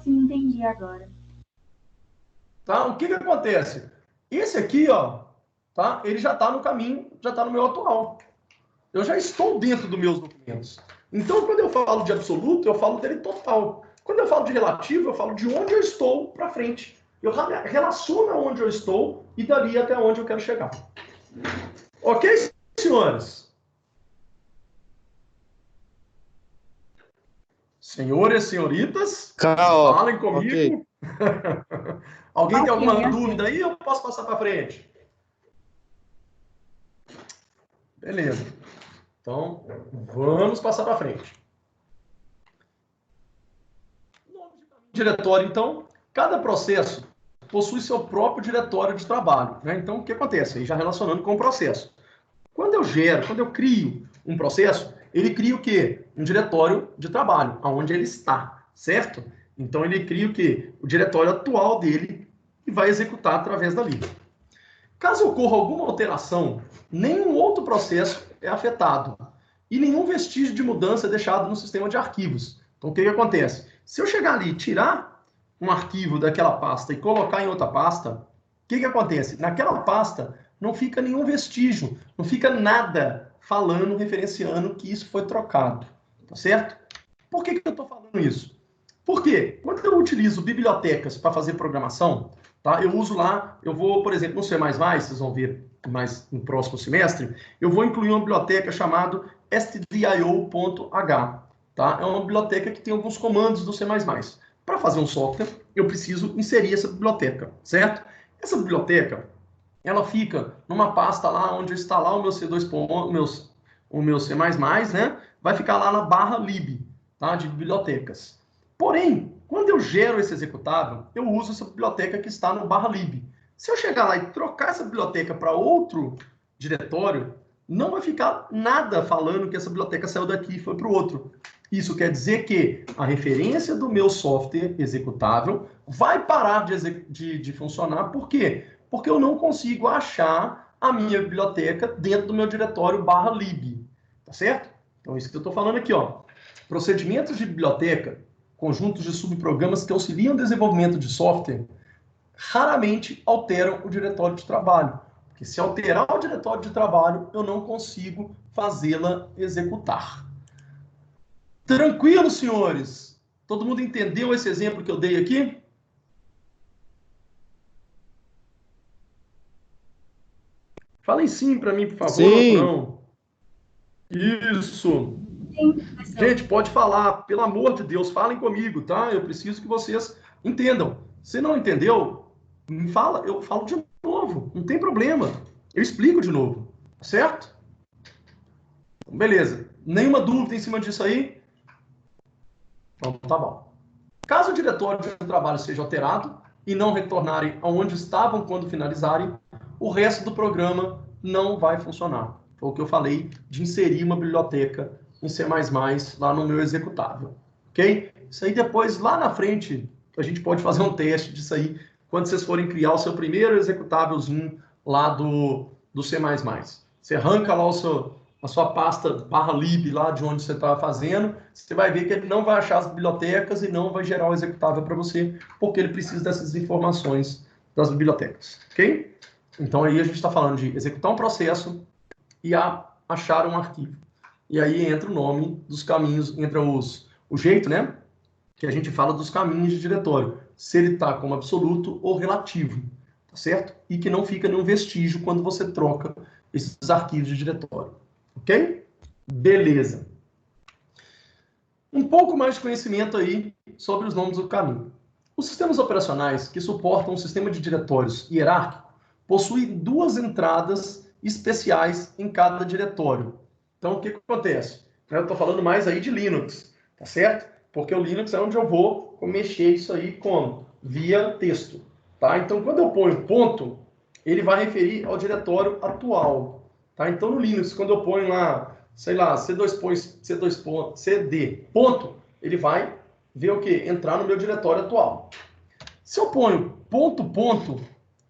Sim, entendi agora. Tá? O que acontece? Esse aqui, ó, tá? Ele já está no caminho, já está no meu atual. Eu já estou dentro dos meus documentos. Então, quando eu falo de absoluto, eu falo dele total. Quando eu falo de relativo, eu falo de onde eu estou para frente. Eu relaciono onde eu estou e dali até onde eu quero chegar. Ok, senhores? Senhores, senhoritas, falem comigo. Okay. Alguém tem alguma dúvida aí? Eu posso passar para frente? Beleza. Então, vamos passar para frente. Diretório, então, cada processo possui seu próprio diretório de trabalho. Né? Então, o que acontece? Aí já relacionando com o processo. Quando eu crio um processo, ele cria o quê? Um diretório de trabalho, aonde ele está, certo? Então, ele cria o quê? O diretório atual dele e vai executar através dali. Caso ocorra alguma alteração, nenhum outro processo é afetado e nenhum vestígio de mudança é deixado no sistema de arquivos. Então, o que acontece? Se eu chegar ali e tirar um arquivo daquela pasta e colocar em outra pasta, o que acontece? Naquela pasta não fica nenhum vestígio, não fica nada falando, referenciando que isso foi trocado. Tá certo? Por que eu estou falando isso? Porque quando eu utilizo bibliotecas para fazer programação, tá? Eu uso lá, eu vou, por exemplo, no C++, vocês vão ver mais no próximo semestre, eu vou incluir uma biblioteca chamada stdio.h. Tá? É uma biblioteca que tem alguns comandos do C++. Para fazer um software, eu preciso inserir essa biblioteca, certo? Essa biblioteca, ela fica numa pasta lá onde eu instalar o meu C2, o meu C++, né? Vai ficar lá na barra lib, tá? De bibliotecas. Porém, quando eu gero esse executável, eu uso essa biblioteca que está no barra lib. Se eu chegar lá e trocar essa biblioteca para outro diretório, não vai ficar nada falando que essa biblioteca saiu daqui e foi para o outro. Isso quer dizer que a referência do meu software executável vai parar de funcionar. Por quê? Porque eu não consigo achar a minha biblioteca dentro do meu diretório barra lib. Tá certo? Então, isso que eu estou falando aqui, ó. Procedimentos de biblioteca, conjuntos de subprogramas que auxiliam o desenvolvimento de software, raramente alteram o diretório de trabalho. Porque se alterar o diretório de trabalho, eu não consigo fazê-la executar. Tranquilo, senhores? Todo mundo entendeu esse exemplo que eu dei aqui? Falem sim para mim, por favor. Sim. Não. Isso. Sim, professor. Gente, pode falar, pelo amor de Deus, falem comigo, tá? Eu preciso que vocês entendam. Se não entendeu, me fala, eu falo de novo, não tem problema. Eu explico de novo, certo? Então, beleza. Nenhuma dúvida em cima disso aí? Então, tá bom. Caso o diretório de trabalho seja alterado e não retornarem aonde estavam quando finalizarem, o resto do programa não vai funcionar. Foi o que eu falei de inserir uma biblioteca em C++ lá no meu executável, ok? Isso aí depois, lá na frente, a gente pode fazer um teste disso aí, quando vocês forem criar o seu primeiro executávelzinho lá do C++. Você arranca lá a sua pasta /lib lá de onde você está fazendo, você vai ver que ele não vai achar as bibliotecas e não vai gerar o executável para você, porque ele precisa dessas informações das bibliotecas, ok? Então aí a gente está falando de executar um processo e achar um arquivo. E aí entra o nome dos caminhos, entra o jeito, né? Que a gente fala dos caminhos de diretório. Se ele está como absoluto ou relativo, tá certo? E que não fica nenhum vestígio quando você troca esses arquivos de diretório. Ok? Beleza. Um pouco mais de conhecimento aí sobre os nomes do caminho. Os sistemas operacionais que suportam um sistema de diretórios hierárquico possuem duas entradas especiais em cada diretório. Então, o que acontece? Eu estou falando mais aí de Linux, tá certo? Porque o Linux é onde eu vou mexer isso aí como? Via texto, tá? Então, quando eu ponho ponto, ele vai referir ao diretório atual, tá? Então, no Linux, quando eu ponho lá, sei lá, cd ponto, ele vai ver o quê? Entrar no meu diretório atual. Se eu ponho ponto,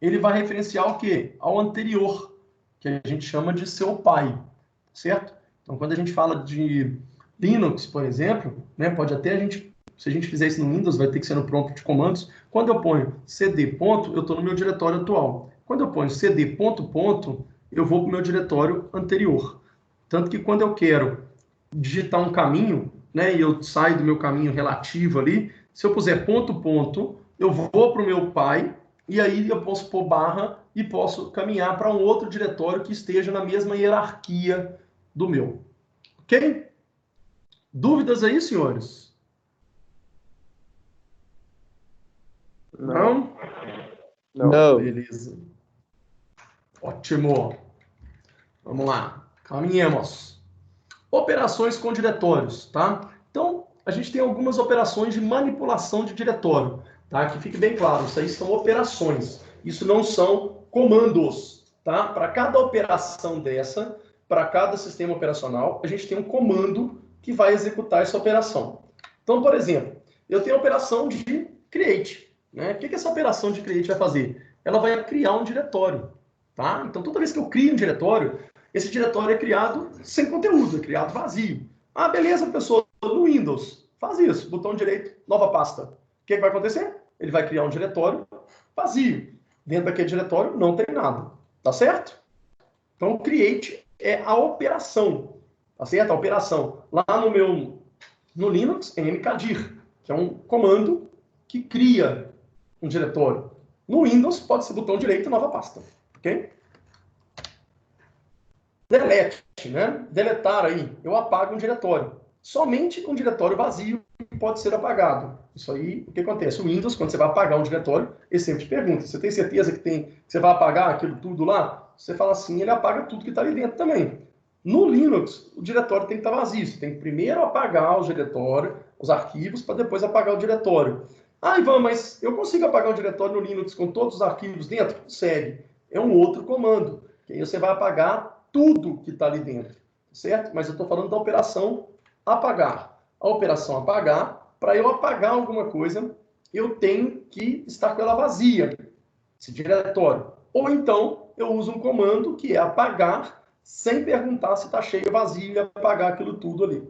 ele vai referenciar o quê? Ao anterior, que a gente chama de seu pai, certo? Então, quando a gente fala de Linux, por exemplo, né, pode até se a gente fizer isso no Windows, vai ter que ser no prompt de comandos. Quando eu ponho cd ponto, eu estou no meu diretório atual. Quando eu ponho cd ponto, eu vou para o meu diretório anterior. Tanto que quando eu quero digitar um caminho, né, e eu saio do meu caminho relativo ali, se eu puser ponto, eu vou para o meu pai, e aí eu posso pôr barra e posso caminhar para um outro diretório que esteja na mesma hierarquia do meu. Ok? Dúvidas aí, senhores? Não? Não. Beleza. Ótimo. Vamos lá. Caminhemos. Operações com diretórios, tá? Então, a gente tem algumas operações de manipulação de diretório, tá? Que fique bem claro, isso aí são operações. Isso não são comandos, tá? Para cada operação dessa, para cada sistema operacional, a gente tem um comando que vai executar essa operação. Então, por exemplo, eu tenho a operação de create, né? O que essa operação de create vai fazer? Ela vai criar um diretório, tá? Então, toda vez que eu crio um diretório, esse diretório é criado sem conteúdo, é criado vazio. Ah, beleza, pessoa, no Windows, faz isso, botão direito, nova pasta. O que vai acontecer? Ele vai criar um diretório vazio. Dentro daquele diretório não tem nada, tá certo? Então, o create é a operação, tá certo? A operação. Lá no Linux é mkdir, que é um comando que cria um diretório. No Windows pode ser botão direito, nova pasta, ok? Delete, né? Deletar aí, eu apago um diretório. Somente um diretório vazio pode ser apagado. Isso aí, o que acontece? O Windows, quando você vai apagar um diretório, ele sempre te pergunta, você tem certeza que você vai apagar aquilo tudo lá? Você fala assim, ele apaga tudo que está ali dentro também. No Linux, o diretório tem que estar vazio. Você tem que primeiro apagar o diretório, os arquivos, para depois apagar o diretório. Ah, Ivan, mas eu consigo apagar um diretório no Linux com todos os arquivos dentro? Consegue. É um outro comando. Que aí você vai apagar tudo que está ali dentro, certo? Mas eu estou falando da operação apagar. A operação apagar, para eu apagar alguma coisa, eu tenho que estar com ela vazia, esse diretório. Ou então, eu uso um comando que é apagar, sem perguntar se está cheio ou vazio, e apagar aquilo tudo ali.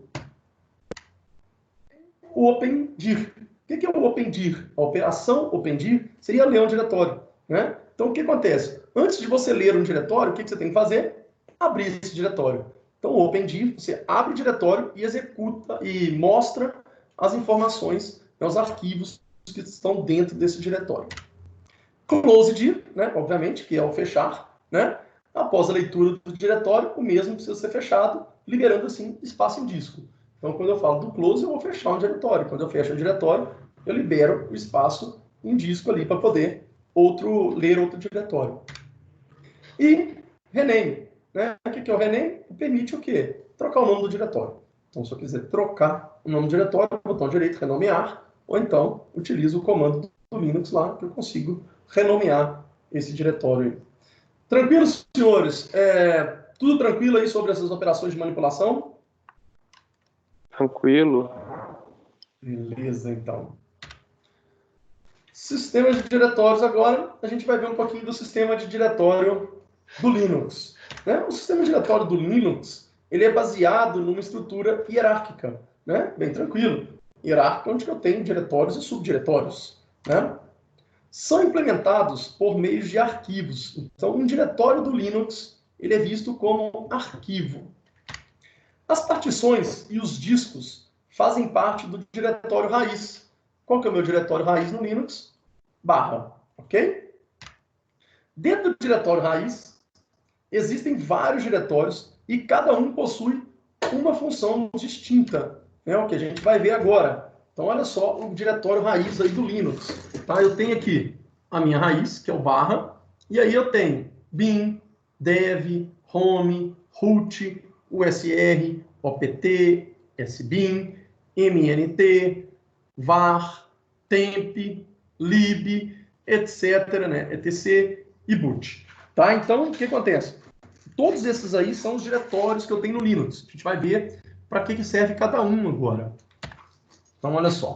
O opendir. O que é o opendir? A operação opendir seria ler um diretório, né? Então, o que acontece? Antes de você ler um diretório, o que você tem que fazer? Abrir esse diretório. Então, o opendir, você abre o diretório e executa e mostra as informações, os arquivos que estão dentro desse diretório. Closedir, né, obviamente, que é o fechar, né? Após a leitura do diretório, o mesmo precisa ser fechado, liberando assim espaço em disco. Então, quando eu falo do close, eu vou fechar um diretório. Quando eu fecho um diretório, eu libero o espaço em disco ali para poder ler outro diretório. E rename. Né? O que é o rename? Permite o quê? Trocar o nome do diretório. Então, se eu quiser trocar o nome do diretório, botão direito, renomear, ou então utilizo o comando do Linux lá, que eu consigo renomear esse diretório aí. Tranquilo, senhores? Tudo tranquilo aí sobre essas operações de manipulação? Tranquilo. Beleza, então. Sistemas de diretórios agora, a gente vai ver um pouquinho do sistema de diretório do Linux. Né? O sistema de diretório do Linux, ele é baseado numa estrutura hierárquica, né? Bem tranquilo. Hierárquica, onde eu tenho diretórios e subdiretórios. Né? São implementados por meio de arquivos. Então, um diretório do Linux, ele é visto como arquivo. As partições e os discos fazem parte do diretório raiz. Qual que é o meu diretório raiz no Linux? /, ok? Dentro do diretório raiz, existem vários diretórios e cada um possui uma função distinta. É o que a gente vai ver agora. Então, olha só o diretório raiz aí do Linux. Tá? Eu tenho aqui a minha raiz, que é o /, e aí eu tenho bin, dev, home, root, usr, opt, sbin, mnt, var, temp, lib, etc, né? etc e boot. Tá? Então, o que acontece? Todos esses aí são os diretórios que eu tenho no Linux. A gente vai ver para que serve cada um agora. Então, olha só.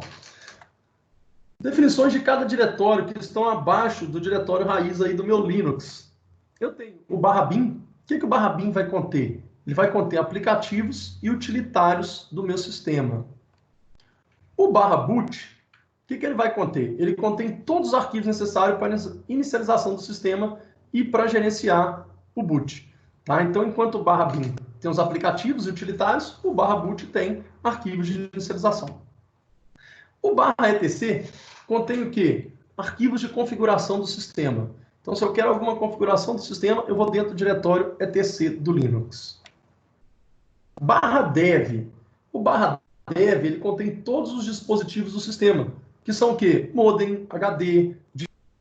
Definições de cada diretório que estão abaixo do diretório raiz aí do meu Linux. Eu tenho o /bin. O que o /bin vai conter? Ele vai conter aplicativos e utilitários do meu sistema. O /boot, o que ele vai conter? Ele contém todos os arquivos necessários para a inicialização do sistema e para gerenciar o boot. Tá? Então, enquanto o /bin tem os aplicativos e utilitários, o /boot tem arquivos de inicialização. O /etc contém o quê? Arquivos de configuração do sistema. Então, se eu quero alguma configuração do sistema, eu vou dentro do diretório etc do Linux. /dev. O /dev, ele contém todos os dispositivos do sistema, que são o quê? Modem, HD,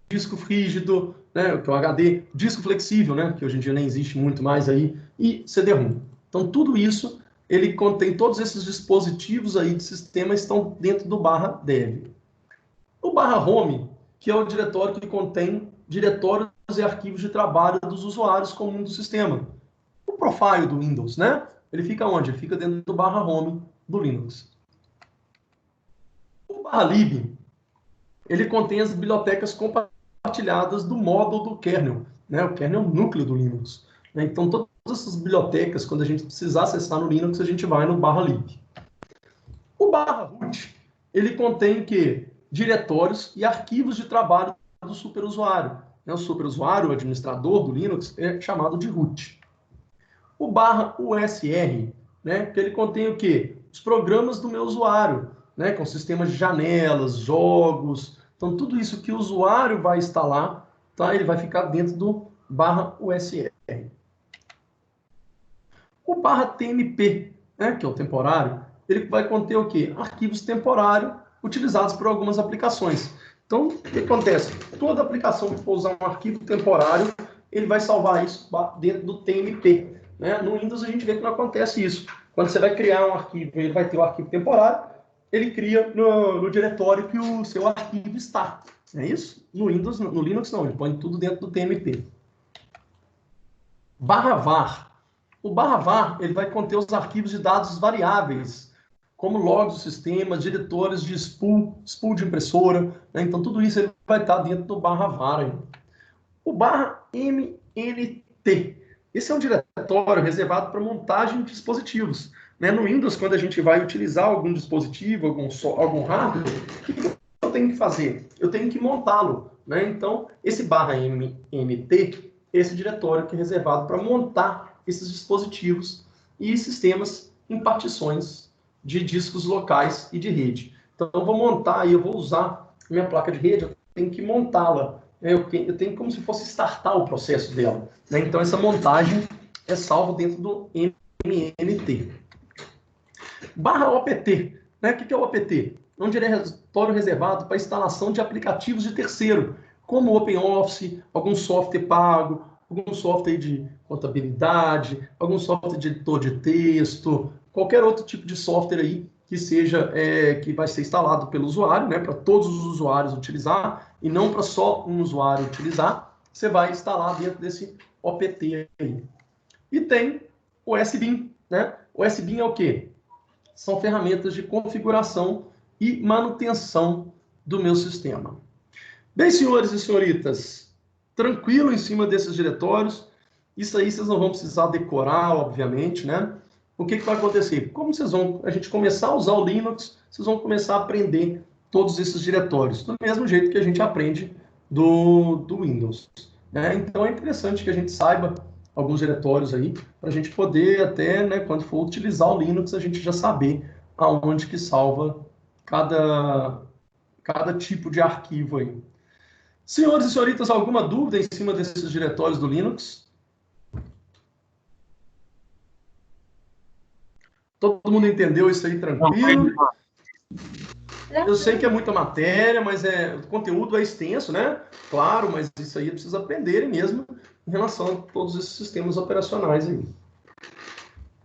disco rígido, né, que é o HD, disco flexível, né, que hoje em dia nem existe muito mais aí, e CD-ROM. Então, tudo isso, ele contém todos esses dispositivos aí de sistema estão dentro do /dev. O /home, que é o diretório que contém diretórios e arquivos de trabalho dos usuários comum do sistema. O profile do Windows, né? Ele fica onde? Ele fica dentro do /home do Linux. O /lib, ele contém as bibliotecas compartilhadas do módulo do kernel, né? O kernel é o núcleo do Linux. Então, todas essas bibliotecas, quando a gente precisar acessar no Linux, a gente vai no /lib. O /root, ele contém o quê? Diretórios e arquivos de trabalho do superusuário. O superusuário, o administrador do Linux, é chamado de root. O /usr, né, que ele contém o quê? Os programas do meu usuário, né, com sistemas de janelas, jogos. Então, tudo isso que o usuário vai instalar, tá, ele vai ficar dentro do /usr. O /tmp, né, que é o temporário, ele vai conter o quê? Arquivos temporários utilizados por algumas aplicações. Então, o que acontece? Toda aplicação que for usar um arquivo temporário, ele vai salvar isso dentro do TMP. Né? No Windows, a gente vê que não acontece isso. Quando você vai criar um arquivo, ele vai ter o arquivo temporário, ele cria no diretório que o seu arquivo está. É isso? No Windows, no Linux, não. Ele põe tudo dentro do TMP. /var. O /var, ele vai conter os arquivos de dados variáveis, como logs do sistema, diretores de spool de impressora, né? Então tudo isso ele vai estar dentro do /var aí. O /mnt, esse é um diretório reservado para montagem de dispositivos, né? No Windows, quando a gente vai utilizar algum dispositivo, algum hardware, o que eu tenho que fazer? Eu tenho que montá-lo, né? Então, esse /mnt, esse diretório que é reservado para montar esses dispositivos e sistemas em partições de discos locais e de rede. Então, eu vou montar e eu vou usar minha placa de rede, eu tenho que montá-la. eu tenho como se fosse startar o processo dela, né? Então, essa montagem é salva dentro do MNT. /OPT, né? O que é o OPT? É um diretório reservado para instalação de aplicativos de terceiro, como o OpenOffice, algum software pago, algum software de contabilidade, algum software de editor de texto, qualquer outro tipo de software aí que seja, que vai ser instalado pelo usuário, né, para todos os usuários utilizar, e não para só um usuário utilizar, você vai instalar dentro desse OPT aí. E tem o SBIM, né? O SBIM é o quê? São ferramentas de configuração e manutenção do meu sistema. Bem, senhores e senhoritas, tranquilo em cima desses diretórios. Isso aí vocês não vão precisar decorar, obviamente, né? O que vai acontecer? Como a gente começar a usar o Linux, vocês vão começar a aprender todos esses diretórios, do mesmo jeito que a gente aprende do Windows, né? Então é interessante que a gente saiba alguns diretórios aí, para a gente poder até, né, quando for utilizar o Linux, a gente já saber aonde que salva cada tipo de arquivo aí. Senhores e senhoritas, alguma dúvida em cima desses diretórios do Linux? Todo mundo entendeu isso aí tranquilo? Eu sei que é muita matéria, mas o conteúdo é extenso, né? Claro, mas isso aí precisa aprender mesmo em relação a todos esses sistemas operacionais aí.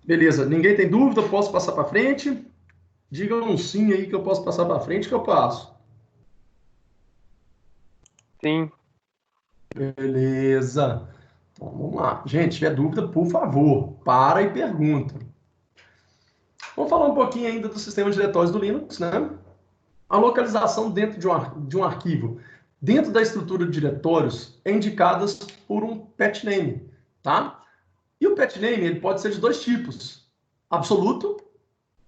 Beleza, ninguém tem dúvida? Posso passar para frente? Diga um sim aí que eu posso passar para frente, que eu passo. Sim. Beleza. Então, vamos lá. Gente, se tiver dúvida, por favor, para e pergunta. Vamos falar um pouquinho ainda do sistema de diretórios do Linux, né? A localização dentro de um arquivo, dentro da estrutura de diretórios, é indicada por um patname, tá? E o patname, ele pode ser de dois tipos, absoluto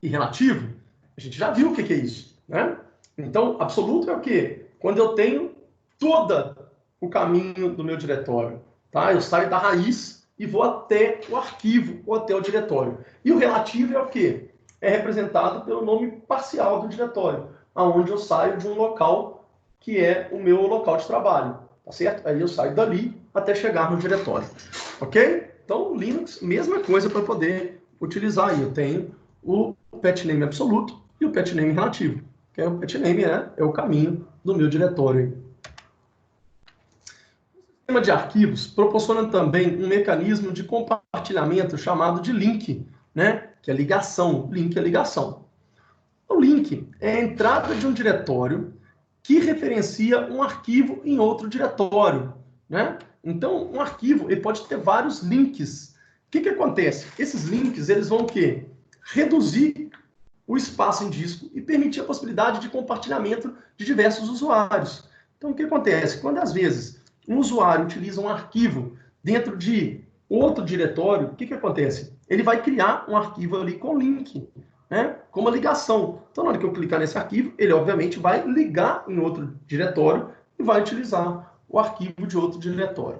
e relativo. A gente já viu o que é isso, né? Então, absoluto é o quê? Quando eu tenho todo o caminho do meu diretório, tá? Eu saio da raiz e vou até o arquivo ou até o diretório. E o relativo é o quê? É representado pelo nome parcial do diretório, aonde eu saio de um local que é o meu local de trabalho, tá certo? Aí eu saio dali até chegar no diretório, ok? Então, o Linux, mesma coisa para poder utilizar aí. Eu tenho o patname absoluto e o patname relativo, que é o patname, né? É o caminho do meu diretório. O sistema de arquivos proporciona também um mecanismo de compartilhamento chamado de link, né? Que é ligação. Link é ligação. O link é a entrada de um diretório que referencia um arquivo em outro diretório, né? Então, um arquivo ele pode ter vários links. O que acontece? Esses links eles vão o quê? Reduzir o espaço em disco e permitir a possibilidade de compartilhamento de diversos usuários. Então, o que acontece? Quando, às vezes, um usuário utiliza um arquivo dentro de outro diretório, o que acontece? Ele vai criar um arquivo ali com link, né? Com uma ligação. Então, na hora que eu clicar nesse arquivo, ele, obviamente, vai ligar em outro diretório e vai utilizar o arquivo de outro diretório.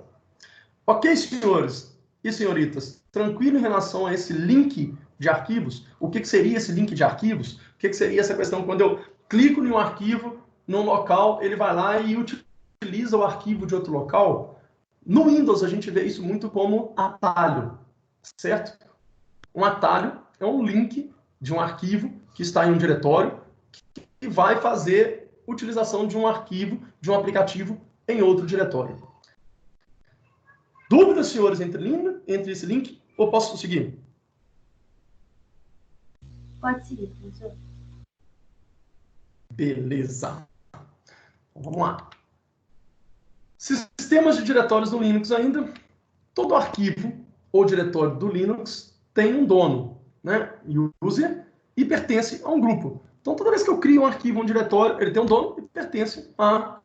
Ok, senhores e senhoritas? Tranquilo em relação a esse link de arquivos? O que seria esse link de arquivos? O que seria essa questão quando eu clico em um arquivo, num local, ele vai lá e utiliza o arquivo de outro local? No Windows, a gente vê isso muito como atalho, certo? Um atalho é um link de um arquivo que está em um diretório que vai fazer utilização de um arquivo, de um aplicativo em outro diretório. Dúvidas, senhores, entre esse link? Ou posso seguir? Pode seguir, professor. Beleza. Então, vamos lá. Sistemas de diretórios do Linux ainda. Todo arquivo ou diretório do Linux tem um dono, né? User, e pertence a um grupo. Então, toda vez que eu crio um arquivo, um diretório, ele tem um dono e pertence a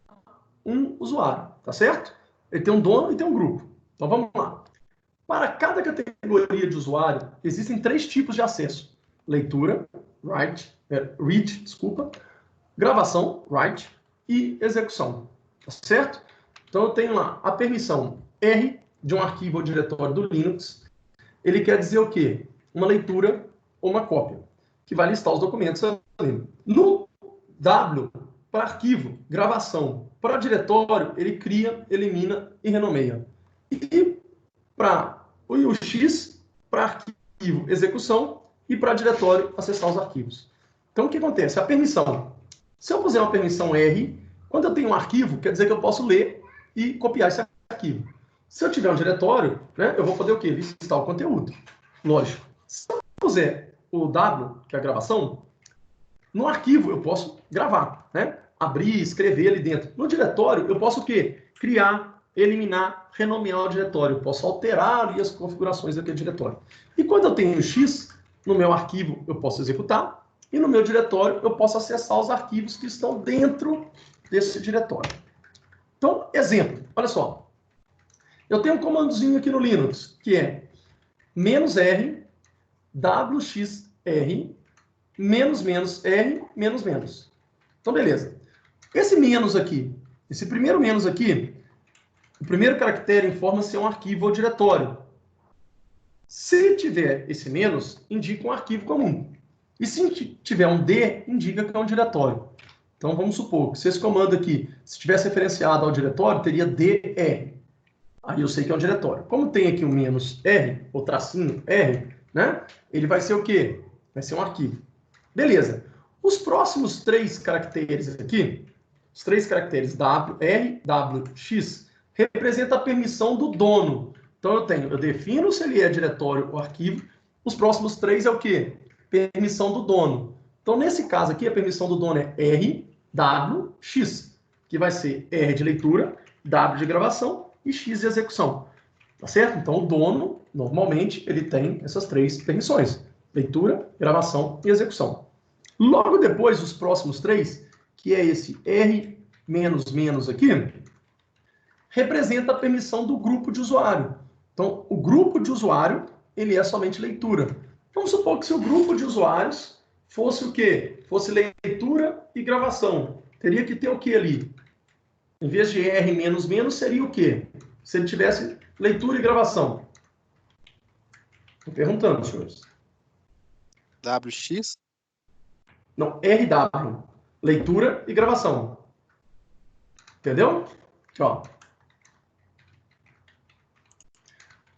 um usuário, tá certo? Ele tem um dono e tem um grupo. Então, vamos lá. Para cada categoria de usuário, existem 3 tipos de acesso. Leitura, read, gravação, write, e execução, tá certo? Então, eu tenho lá a permissão R de um arquivo ou diretório do Linux. Ele quer dizer o quê? Uma leitura ou uma cópia, que vai listar os documentos ali. No W, para arquivo, gravação. Para diretório, ele cria, elimina e renomeia. E para o UX, para arquivo, execução, e para diretório, acessar os arquivos. Então, o que acontece? A permissão. Se eu puser uma permissão R, quando eu tenho um arquivo, quer dizer que eu posso ler e copiar esse arquivo. Se eu tiver um diretório, né, eu vou poder o quê? Listar o conteúdo. Lógico. Se eu puser o W, que é a gravação, no arquivo eu posso gravar, né? Abrir, escrever ali dentro. No diretório, eu posso o quê? Criar, eliminar, renomear o diretório. Eu posso alterar ali as configurações daquele diretório. E quando eu tenho X, no meu arquivo eu posso executar, e no meu diretório eu posso acessar os arquivos que estão dentro desse diretório. Então, exemplo, olha só. Eu tenho um comandozinho aqui no Linux, que é "-r, wxr, "-r, Então, beleza. Esse menos aqui, esse primeiro menos aqui, o primeiro caractere informa se é um arquivo ou diretório. Se tiver esse menos, indica um arquivo comum. E se tiver um D, indica que é um diretório. Então, vamos supor que se esse comando aqui, se tivesse referenciado ao diretório, teria DR. Aí eu sei que é um diretório. Como tem aqui um menos R, ou tracinho R, né? Ele vai ser o quê? Vai ser um arquivo. Beleza. Os próximos 3 caracteres aqui, os 3 caracteres W, R, W, X, representam a permissão do dono. Então eu defino se ele é diretório ou arquivo. Os próximos 3 é o quê? Permissão do dono. Então, nesse caso aqui, a permissão do dono é R, W, X, que vai ser R de leitura, W de gravação e X de execução. Tá certo? Então, o dono, normalmente, ele tem essas 3 permissões. Leitura, gravação e execução. Logo depois, os próximos 3, que é esse R aqui, representa a permissão do grupo de usuário. Então, o grupo de usuário, ele é somente leitura. Vamos supor que se o grupo de usuários fosse o quê? Fosse leitura e gravação. Teria que ter o quê ali? Em vez de R seria o quê? Se ele tivesse leitura e gravação. Estou perguntando, senhores. WX? Não, RW. Leitura e gravação. Entendeu? Ó.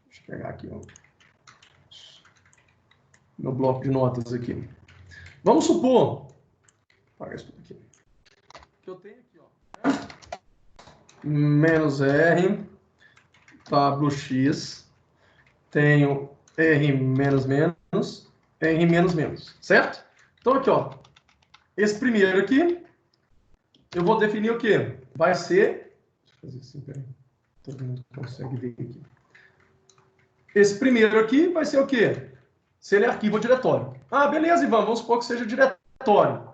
Deixa eu pegar aqui, ó. Meu bloco de notas aqui. Vamos supor. Apagar isso tudo aqui. Que eu tenho aqui, ó. Menos R, WX, tenho R menos, R menos, certo? Então aqui, ó. Esse primeiro aqui, eu vou definir o quê? Vai ser. Deixa eu fazer assim, peraí. Todo mundo consegue ver aqui. Esse primeiro aqui vai ser o quê? Se ele é arquivo ou diretório. Ah, beleza, Ivan, vamos supor que seja diretório.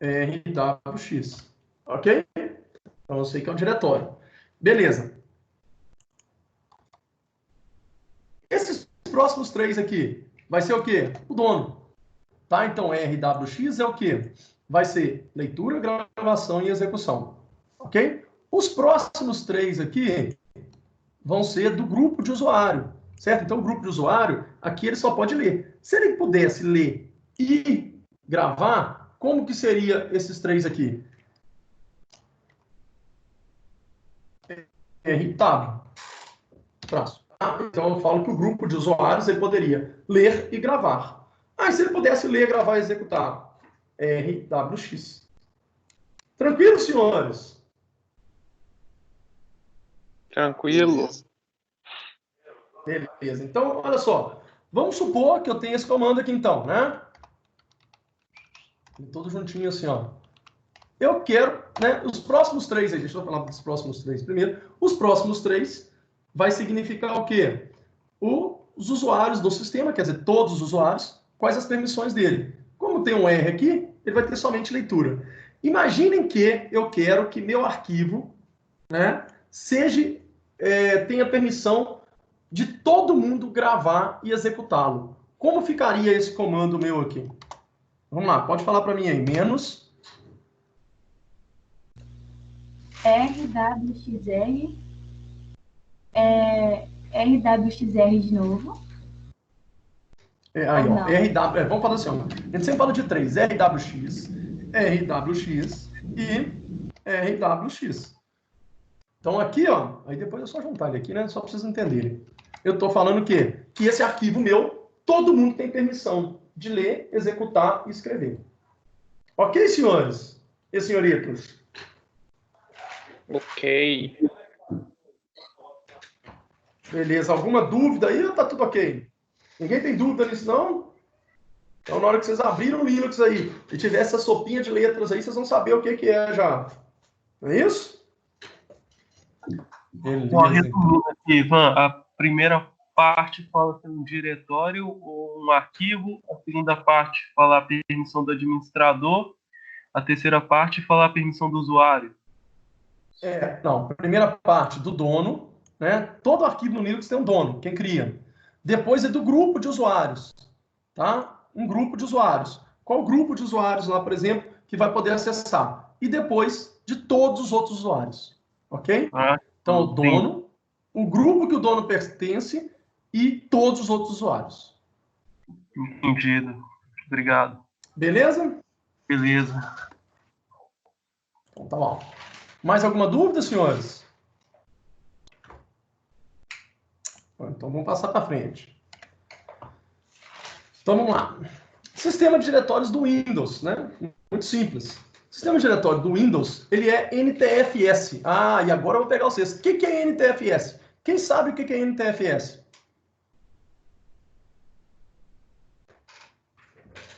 DRWX. Ok? Então eu sei que é um diretório. Beleza. Esses próximos 3 aqui, vai ser o quê? O dono. Tá? Então RWX é o quê? Vai ser leitura, gravação e execução. Ok? Os próximos 3 aqui vão ser do grupo de usuário. Certo? Então, o grupo de usuário, aqui ele só pode ler. Se ele pudesse ler e gravar, como que seria esses 3 aqui? R-tab. Traço. Então, eu falo que o grupo de usuários ele poderia ler e gravar. Se ele pudesse ler, gravar e executar. RWX. Tranquilo, senhores? Tranquilo. Beleza. Então, olha só. Vamos supor que eu tenho esse comando aqui, então, né? Tudo juntinho assim, ó. Eu quero, né? Os próximos 3 aí, deixa eu falar dos próximos 3 primeiro. Os próximos 3 vai significar o quê? Os usuários do sistema, quer dizer, todos os usuários, quais as permissões dele. Como tem um R aqui, ele vai ter somente leitura. Imaginem que eu quero que meu arquivo, né, tenha permissão de todo mundo gravar e executá-lo. Como ficaria esse comando meu aqui? Vamos lá, pode falar para mim aí. Menos RWXR, RWXR de novo. Aí, ó, vamos falar assim, ó, a gente sempre fala de 3, RWX, RWX e RWX. Então aqui, ó, aí depois é só juntar ele aqui, né? Só para vocês entenderem. Eu estou falando o quê? Que esse arquivo meu, todo mundo tem permissão de ler, executar e escrever. Ok, senhores e senhoritas? Ok. Beleza. Alguma dúvida aí ou tá tudo ok? Ninguém tem dúvida nisso, não? Então, na hora que vocês abriram o Linux aí e tiver essa sopinha de letras aí, vocês vão saber o que que é já. Não é isso? Bom, resumindo aqui, Ivan, a primeira parte fala que é um diretório ou um arquivo, a segunda parte fala a permissão do administrador, a terceira parte fala a permissão do usuário. Não, a primeira parte do dono, né? Todo arquivo no Linux tem um dono, quem cria. Depois é do grupo de usuários, tá? Um grupo de usuários. Qual grupo de usuários lá, por exemplo, que vai poder acessar? E depois de todos os outros usuários, ok? Então, o dono, o grupo que o dono pertence e todos os outros usuários. Entendido. Obrigado. Beleza? Beleza. Então, tá bom. Mais alguma dúvida, senhores? Então, vamos passar para frente. Então, vamos lá. Sistema de diretórios do Windows, né? Muito simples. O sistema de diretório do Windows, ele é NTFS. Ah, e agora eu vou pegar vocês. O que é NTFS? Quem sabe o que é NTFS?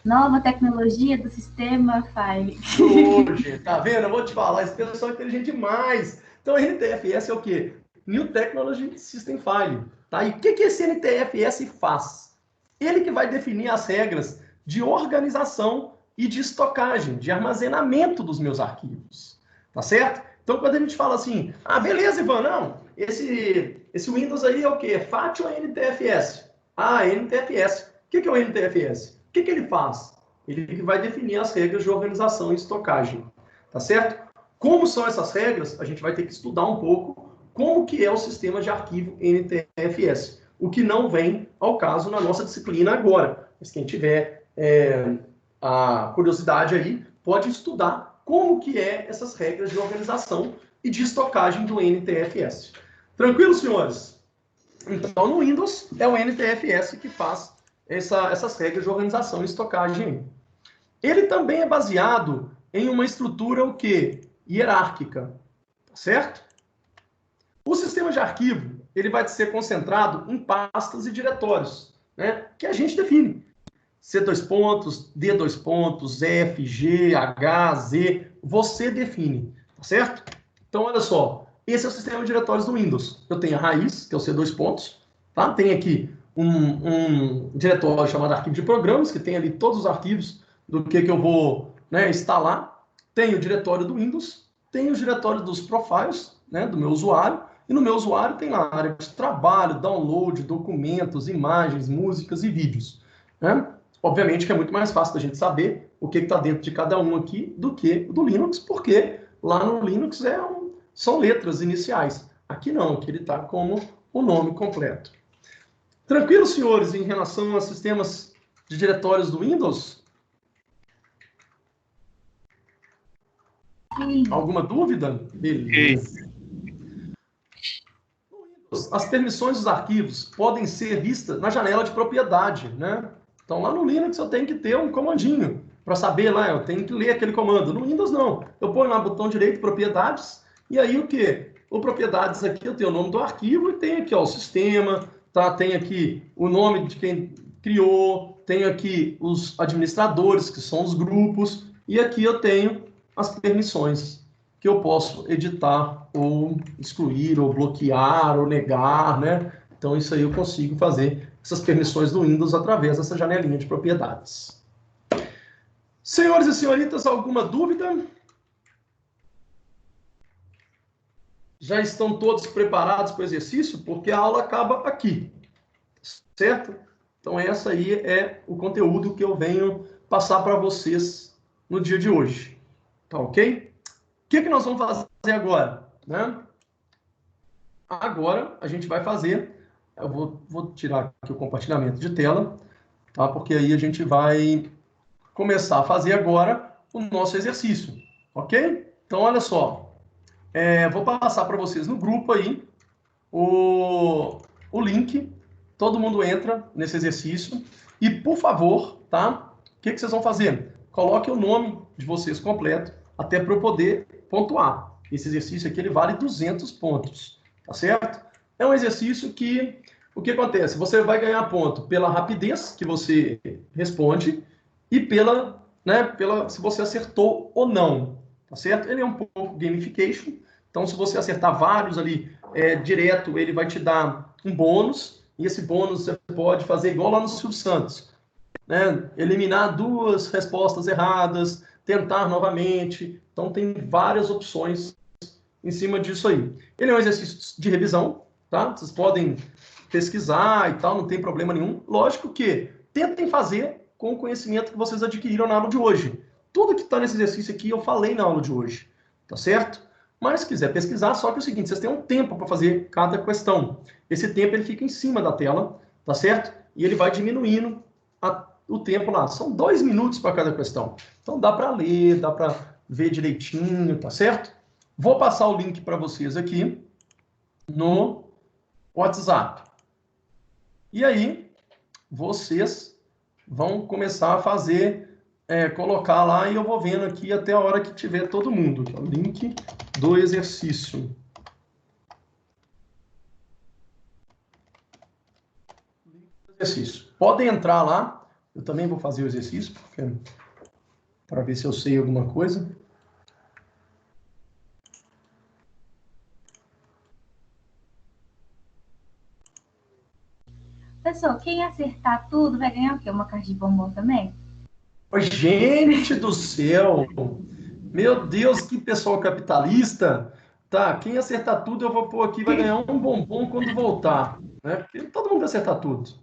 Nova tecnologia do sistema file. Hoje, tá vendo? Eu vou te falar, esse pessoal é inteligente demais. Então, NTFS é o quê? New Technology System File. Tá? E o que esse NTFS faz? Ele que vai definir as regras de organização e de estocagem, de armazenamento dos meus arquivos. Tá certo? Então, quando a gente fala assim, ah, beleza, Ivan, não, esse Windows aí é o quê? FAT ou NTFS? Ah, NTFS. O que é o NTFS? O que ele faz? Ele que vai definir as regras de organização e estocagem. Tá certo? Como são essas regras? A gente vai ter que estudar um pouco como que é o sistema de arquivo NTFS. O que não vem ao caso na nossa disciplina agora. Mas quem tiver a curiosidade aí, pode estudar como que é essas regras de organização e de estocagem do NTFS. Tranquilo, senhores? Então, no Windows, é o NTFS que faz essas regras de organização e estocagem. Ele também é baseado em uma estrutura o quê? Hierárquica, certo? O sistema de arquivo ele vai ser concentrado em pastas e diretórios, né? Que a gente define. C2 pontos, D2 pontos, F, G, H, Z, você define, tá certo? Então, olha só, esse é o sistema de diretórios do Windows. Eu tenho a raiz, que é o C2 pontos, tá? Tem aqui um diretório chamado arquivo de programas, que tem ali todos os arquivos do que eu vou, né, instalar. Tem o diretório do Windows, tem o diretório dos profiles, né, do meu usuário, e no meu usuário tem lá a área de trabalho, download, documentos, imagens, músicas e vídeos, né? Obviamente que é muito mais fácil da gente saber o que está dentro de cada um aqui do que do Linux, porque lá no Linux são letras iniciais. Aqui não, aqui ele está como o nome completo. Tranquilo, senhores, em relação a sistemas de diretórios do Windows? Sim. Alguma dúvida? Beleza. No Windows, as permissões dos arquivos podem ser vistas na janela de propriedade, né? Então, lá no Linux eu tenho que ter um comandinho para saber lá, eu tenho que ler aquele comando. No Windows, não. Eu ponho lá o botão direito, propriedades, e aí o quê? O propriedades aqui, eu tenho o nome do arquivo e tem aqui ó, o sistema, tá? Tem aqui o nome de quem criou, tenho aqui os administradores, que são os grupos, e aqui eu tenho as permissões que eu posso editar ou excluir, ou bloquear, ou negar, né? Então, isso aí eu consigo fazer essas permissões do Windows através dessa janelinha de propriedades. Senhores e senhoritas, alguma dúvida? Já estão todos preparados para o exercício? Porque a aula acaba aqui, certo? Então, essa aí é o conteúdo que eu venho passar para vocês no dia de hoje. Tá ok? O que nós vamos fazer agora? Né? Agora, a gente vai fazer... Eu vou tirar aqui o compartilhamento de tela, tá? Porque aí a gente vai começar a fazer agora o nosso exercício, ok? Então, olha só, vou passar para vocês no grupo aí o link, todo mundo entra nesse exercício e, por favor, tá? O que vocês vão fazer? Coloque o nome de vocês completo, até para eu poder pontuar. Esse exercício aqui, ele vale 200 pontos, tá certo? É um exercício que, o que acontece? Você vai ganhar ponto pela rapidez que você responde e pela se você acertou ou não, tá certo? Ele é um pouco gamification, então se você acertar vários ali direto, ele vai te dar um bônus, e esse bônus você pode fazer igual lá no Silvio Santos, né? Eliminar 2 respostas erradas, tentar novamente, então tem várias opções em cima disso aí. Ele é um exercício de revisão, tá? Vocês podem pesquisar e tal, não tem problema nenhum. Lógico que tentem fazer com o conhecimento que vocês adquiriram na aula de hoje. Tudo que está nesse exercício aqui eu falei na aula de hoje, tá certo? Mas se quiser pesquisar, só que é o seguinte, vocês têm um tempo para fazer cada questão. Esse tempo ele fica em cima da tela, tá certo? E ele vai diminuindo o tempo lá. São 2 minutos para cada questão. Então dá para ler, dá para ver direitinho, tá certo? Vou passar o link para vocês aqui no WhatsApp. E aí, vocês vão começar a fazer, colocar lá, e eu vou vendo aqui até a hora que tiver todo mundo. O link do exercício. Podem entrar lá. Eu também vou fazer o exercício, para ver se eu sei alguma coisa. Pessoal, quem acertar tudo vai ganhar o quê? Uma caixa de bombom também? Gente do céu! Meu Deus, que pessoal capitalista! Tá, quem acertar tudo eu vou pôr aqui, vai ganhar um bombom quando voltar, né? Porque todo mundo vai acertar tudo.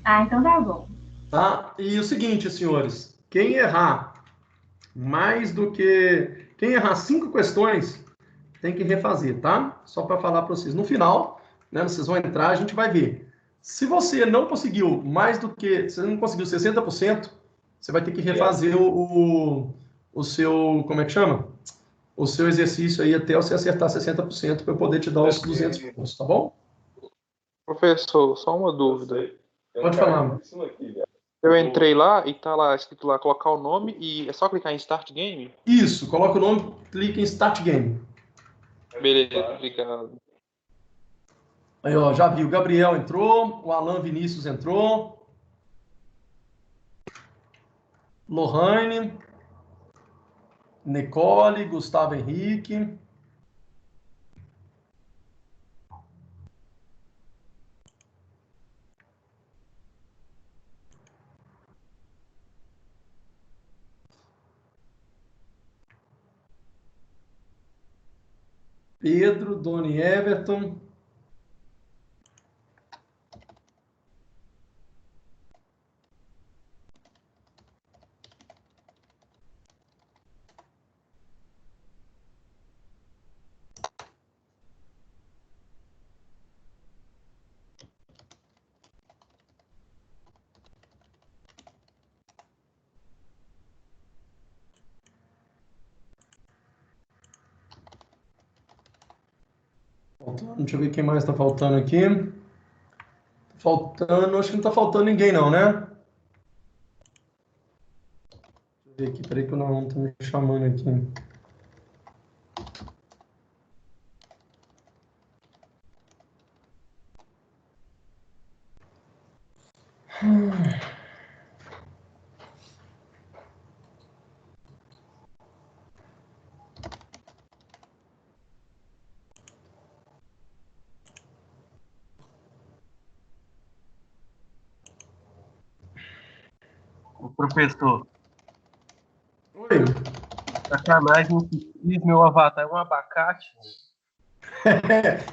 Ah, então tá bom. Tá? E o seguinte, senhores, quem errar quem errar 5 questões, tem que refazer, tá? Só para falar para vocês. No final, né, vocês vão entrar, a gente vai ver. Se você não conseguiu você não conseguiu 60%, você vai ter que refazer o seu, como é que chama? O seu exercício aí até você acertar 60% para eu poder te dar os 200 pontos, tá bom? Professor, só uma dúvida. Pode falar. Eu entrei lá e tá lá escrito lá colocar o nome e é só clicar em Start Game? Isso, coloca o nome, clica em Start Game. Beleza, obrigado. Aí, ó, já vi, o Gabriel entrou, o Alan Vinícius entrou, Lohane, Nicole, Gustavo Henrique. Pedro, Doni Everton. Deixa eu ver quem mais está faltando aqui. Faltando, acho que não está faltando ninguém não, né? Deixa eu ver aqui, peraí que o Naum está me chamando aqui. O professor. Oi. Sacanagem, meu avatar é um abacate.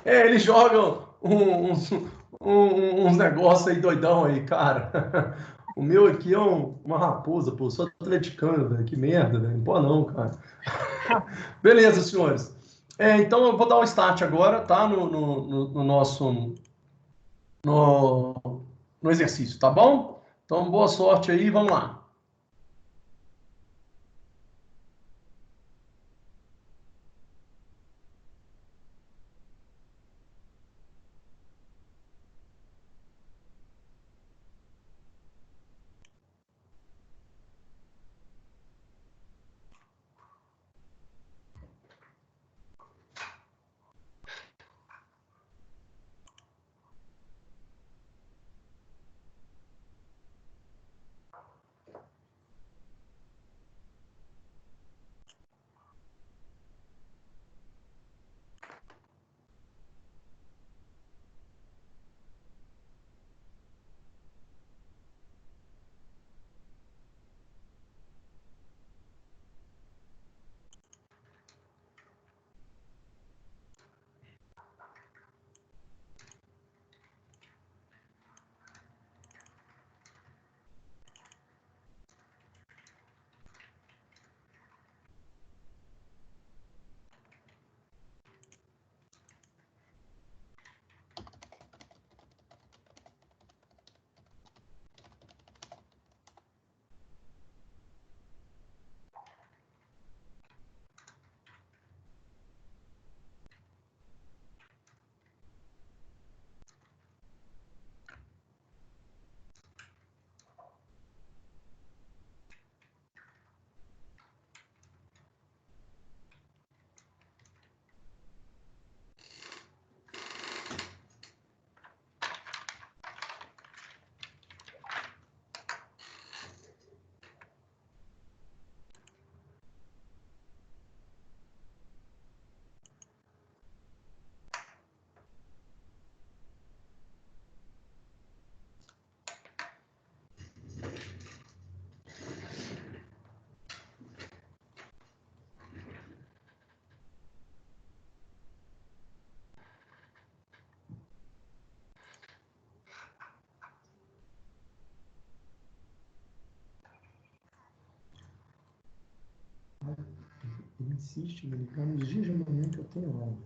Eles jogam uns negócios aí doidão aí, cara. O meu aqui é uma raposa, pô. Sou atleticano, velho. Que merda, velho. Não pode não, cara. Beleza, senhores. Então eu vou dar um start agora, tá? No nosso no exercício, tá bom? Então, boa sorte aí, vamos lá. Ele insiste em me ligar nos dias de manhã que eu tenho aula.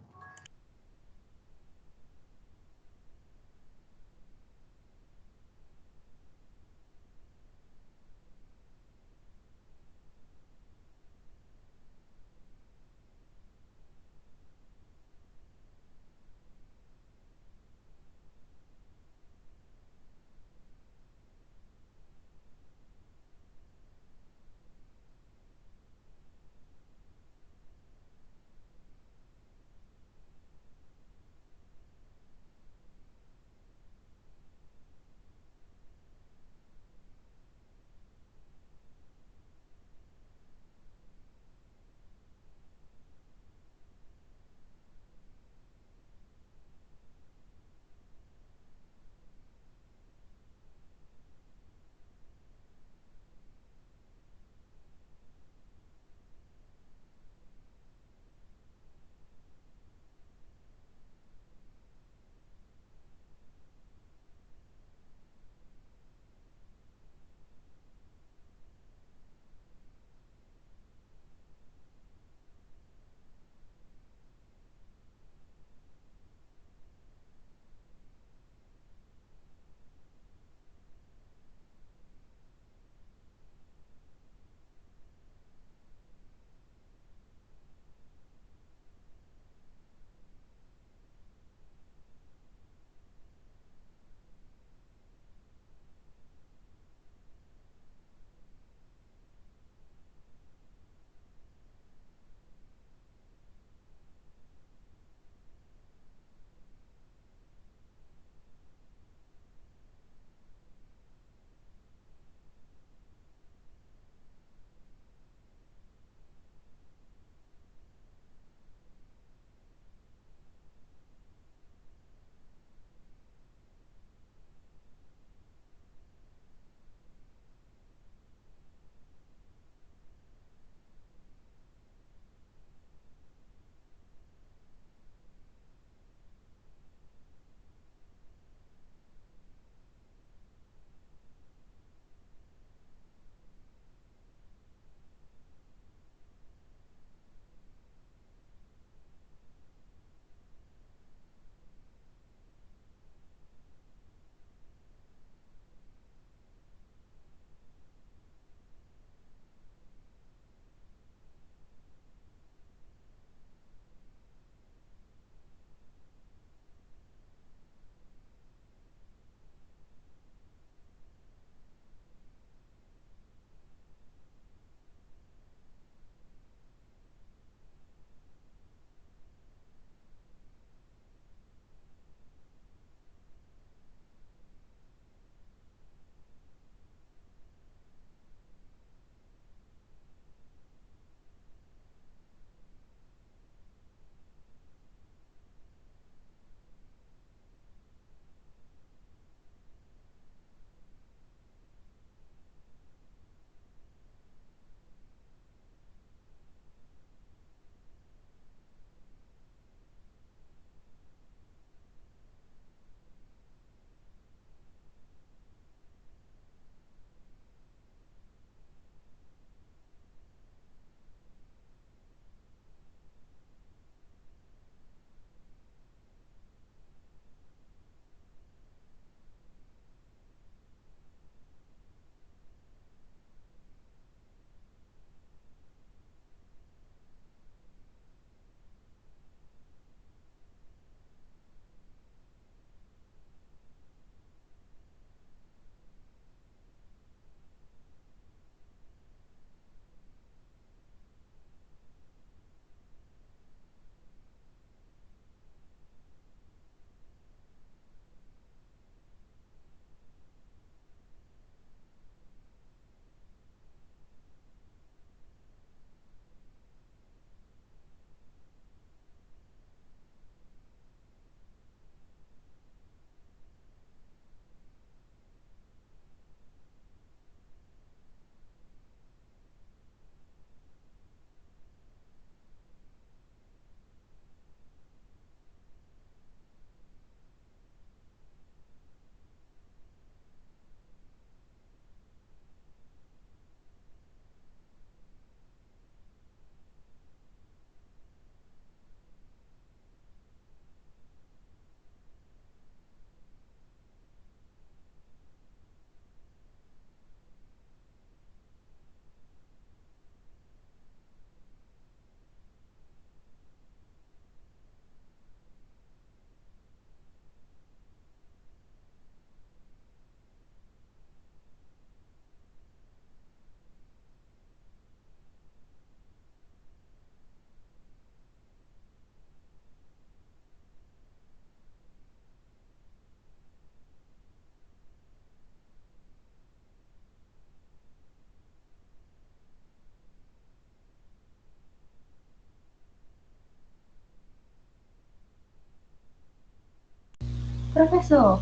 Professor,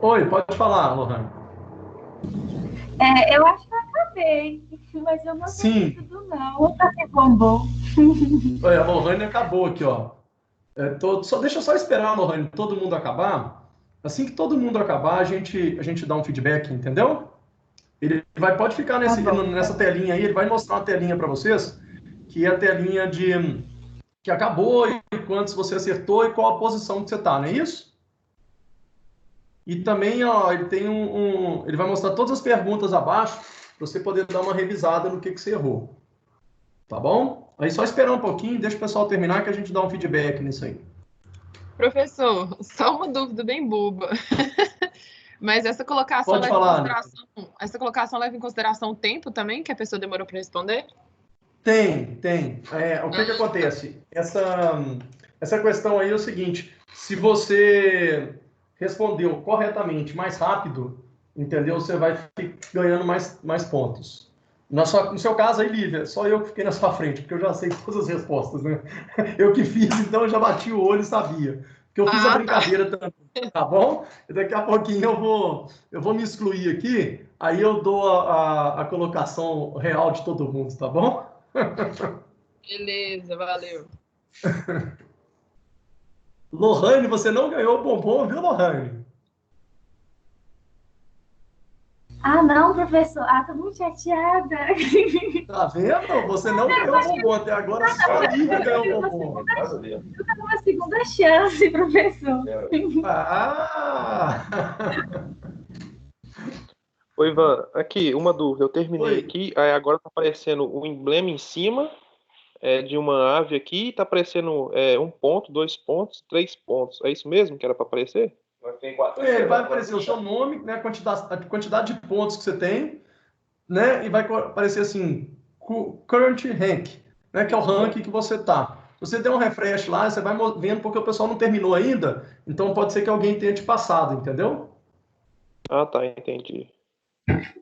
Oi, pode falar, Lohane. eu acho que eu acabei, mas eu não Sim. sei tudo não. Tá se bombom. Oi, a Lohane acabou aqui, ó. Deixa eu só esperar, Lohane, todo mundo acabar. Assim que todo mundo acabar, a gente dá um feedback, entendeu? Pode ficar Tá bom. nessa telinha aí, ele vai mostrar uma telinha para vocês, que é a telinha que acabou e quantos você acertou e qual a posição que você está, não é isso? E também, ó, ele tem ele vai mostrar todas as perguntas abaixo para você poder dar uma revisada no que você errou. Tá bom? Aí só esperar um pouquinho, deixa o pessoal terminar que a gente dá um feedback nisso aí. Professor, só uma dúvida bem boba. Mas essa colocação Pode leva em falar, consideração, essa colocação leva em consideração o tempo também que a pessoa demorou para responder? Tem. O que acontece? Essa questão aí é o seguinte: se você respondeu corretamente mais rápido, entendeu? Você vai ganhando mais pontos. No seu caso aí, Lívia, só eu que fiquei na sua frente, porque eu já sei todas as respostas, né? Eu que fiz, então eu já bati o olho e sabia. Porque eu fiz a brincadeira também, tá bom? E daqui a pouquinho eu vou me excluir aqui, aí eu dou a colocação real de todo mundo, tá bom? Beleza, valeu. Lohane, você não ganhou o bombom, viu, Lohane? Ah, não, professor. Ah, tô muito chateada. Tá vendo? Você não ganhou o bombom até agora, só a Lívia ganhou o bombom. Eu tava uma segunda chance, professor. Ah! Oi, Ivan, aqui, uma dúvida. Eu terminei Oi. aqui, aí agora tá aparecendo o emblema em cima de uma ave aqui, tá aparecendo 1 ponto, 2 pontos, 3 pontos. É isso mesmo que era para aparecer? Vai aparecer o seu nome, né, a quantidade de pontos que você tem, né, e vai aparecer assim, current rank, né, que é o ranking que você tá. Se você der um refresh lá, você vai vendo porque o pessoal não terminou ainda, então pode ser que alguém tenha te passado, entendeu? Ah, tá, entendi.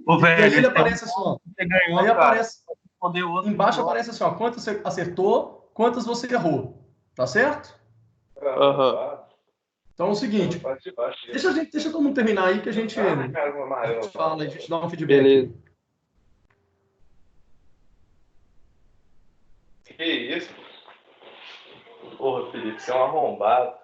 Ô, E aí velho, ele aparece assim, ó. você ganhou, Aí cara. aparece, Responder outro embaixo igual. aparece assim, ó, quantas você acertou, quantas você errou, tá certo? Aham. Então é o seguinte, deixa todo mundo terminar aí que a gente fala, a gente dá um feedback. Beleza. Que isso? Porra, Felipe, você é um arrombado.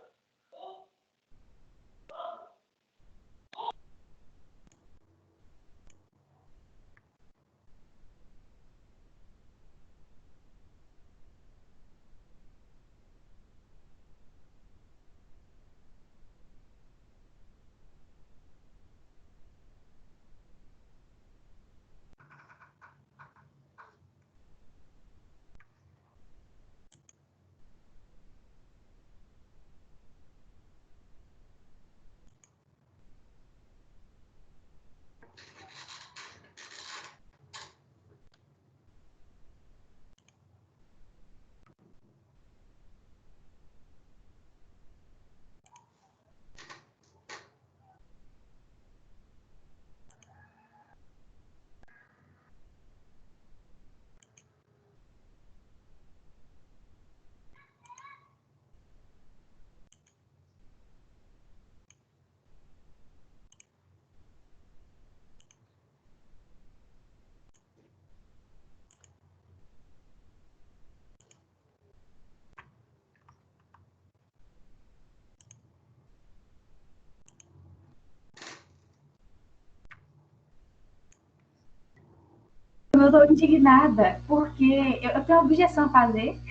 Eu tô indignada, porque eu tenho uma objeção a fazer.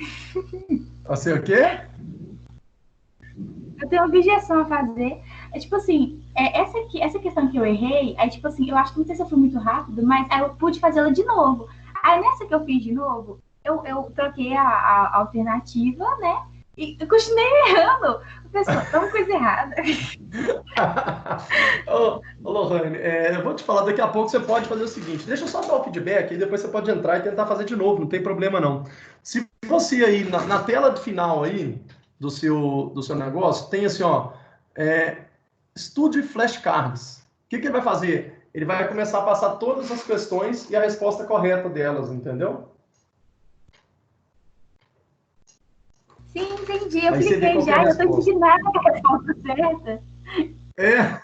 Assim, o quê? Eu tenho uma objeção a fazer. É tipo assim, essa questão que eu errei, aí tipo assim, eu acho que não sei se eu fui muito rápido, mas aí eu pude fazê-la de novo. Aí nessa que eu fiz de novo, eu troquei a alternativa, né? E eu continuei errando. Pessoal, tá uma coisa errada. Ô, Lohane, eu vou te falar, daqui a pouco você pode fazer o seguinte, deixa eu só dar o feedback e depois você pode entrar e tentar fazer de novo, não tem problema não. Se você aí, na tela final aí, do seu negócio, tem assim, ó, estude flashcards. O que ele vai fazer? Ele vai começar a passar todas as questões e a resposta correta delas, entendeu? Sim, entendi. Eu Aí você vê cliquei qual que é a já e eu tô resposta. indignada com a resposta certa. É,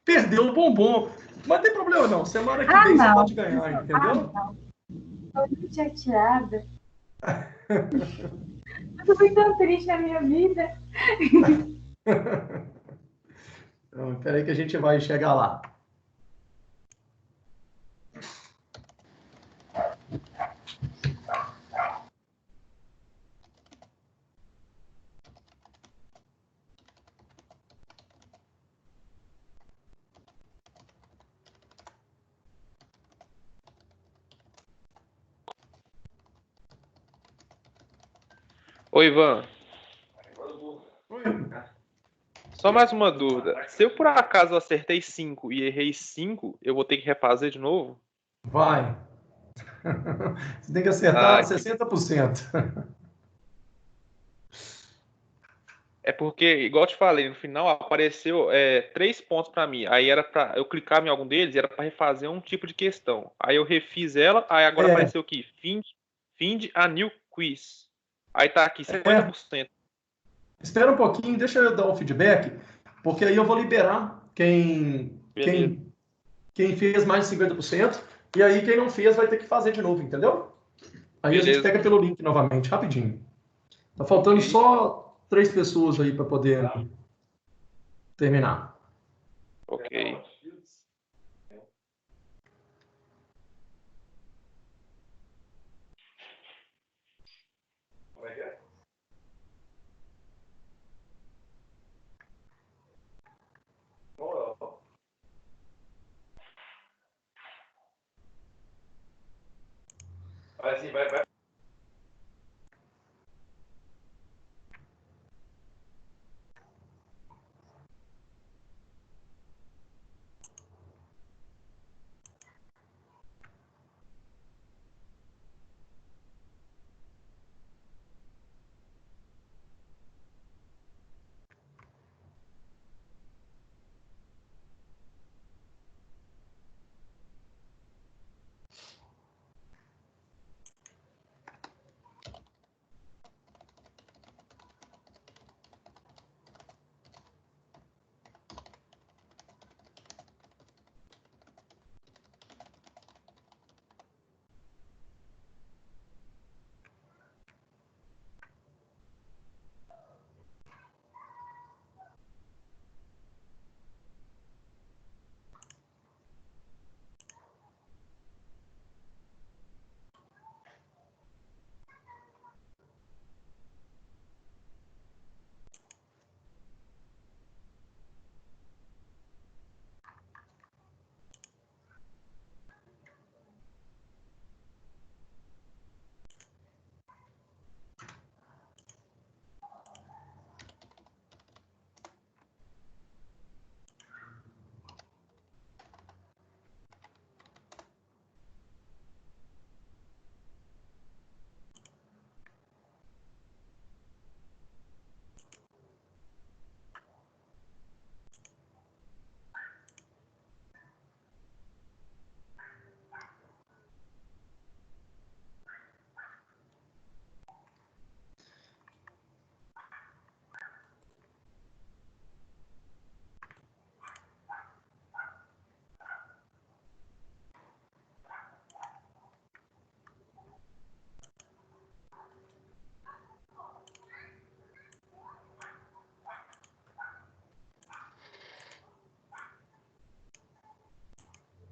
perdeu o bombom. Mas não tem problema não. Semana que Ah, vem você não. pode ganhar, Ah, entendeu? não. Tô muito chateada. Eu tô muito triste na minha vida. Então, peraí que a gente vai chegar lá. Ô, Ivan, Oi. só mais uma dúvida. Se eu por acaso acertei 5 e errei 5, eu vou ter que refazer de novo? Vai. Você tem que acertar Ah, 60%. é porque, igual eu te falei, no final apareceu 3 pontos para mim. Aí era para eu clicar em algum deles, era para refazer um tipo de questão. Aí eu refiz ela, aí agora É, apareceu aqui, find a new quiz. Aí tá aqui, é. 50%. Espera um pouquinho, deixa eu dar um feedback, porque aí eu vou liberar Beleza. quem fez mais de 50%, e aí quem não fez vai ter que fazer de novo, entendeu? Aí a gente Beleza. pega pelo link novamente, rapidinho. Tá faltando Ok. só 3 pessoas aí para poder terminar. Ok. Vai sim, vai.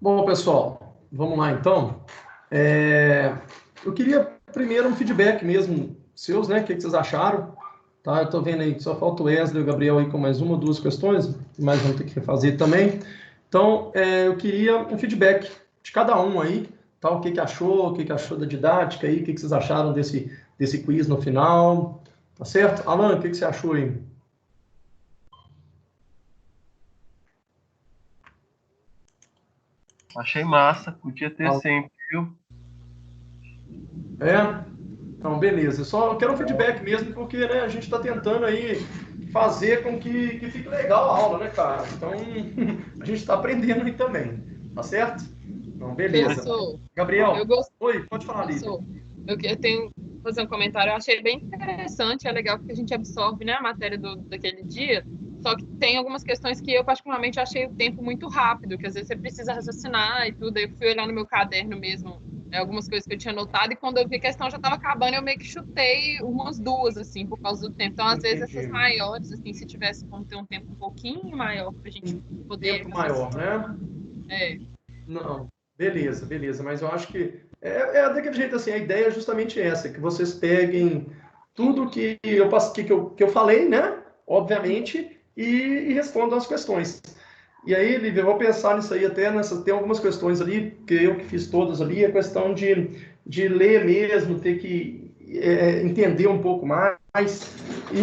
Bom, pessoal, vamos lá então. Eu queria primeiro um feedback mesmo seus, né? O que vocês acharam? Tá, eu tô vendo aí que só falta o Wesley e o Gabriel aí com mais uma ou duas questões, mas vamos ter que refazer também. Então, eu queria um feedback de cada um aí, tá? O que achou, o que achou da didática aí, o que vocês acharam desse quiz no final, tá certo? Alan, o que você achou aí? Achei massa, podia ter sempre, viu? Então, beleza. Eu quero um feedback mesmo, porque né, a gente está tentando aí fazer com que fique legal a aula, né, cara? Então, a gente está aprendendo aí também, tá certo? Então, beleza. Professor, eu Gabriel, gosto. oi, pode falar, Lívia. Professor, eu tenho fazer um comentário. Eu achei bem interessante, é legal porque a gente absorve, né, a matéria daquele dia. Só que tem algumas questões que eu, particularmente, achei o tempo muito rápido, que às vezes você precisa raciocinar e tudo. Aí eu fui olhar no meu caderno mesmo, algumas coisas que eu tinha anotado, e quando eu vi que a questão já estava acabando, eu meio que chutei umas duas, assim, por causa do tempo. Então, às vezes, essas maiores, assim, se tivesse como ter um tempo um pouquinho maior para a gente poder... Tempo maior, né? É. Não, beleza, beleza. Mas eu acho que é daquele jeito assim, a ideia é justamente essa, que vocês peguem tudo que eu falei, né? Obviamente, e respondam as questões. E aí, Lívia, eu vou pensar nisso aí até tem algumas questões ali, que eu que fiz todas ali, a questão de ler mesmo, ter que entender um pouco mais,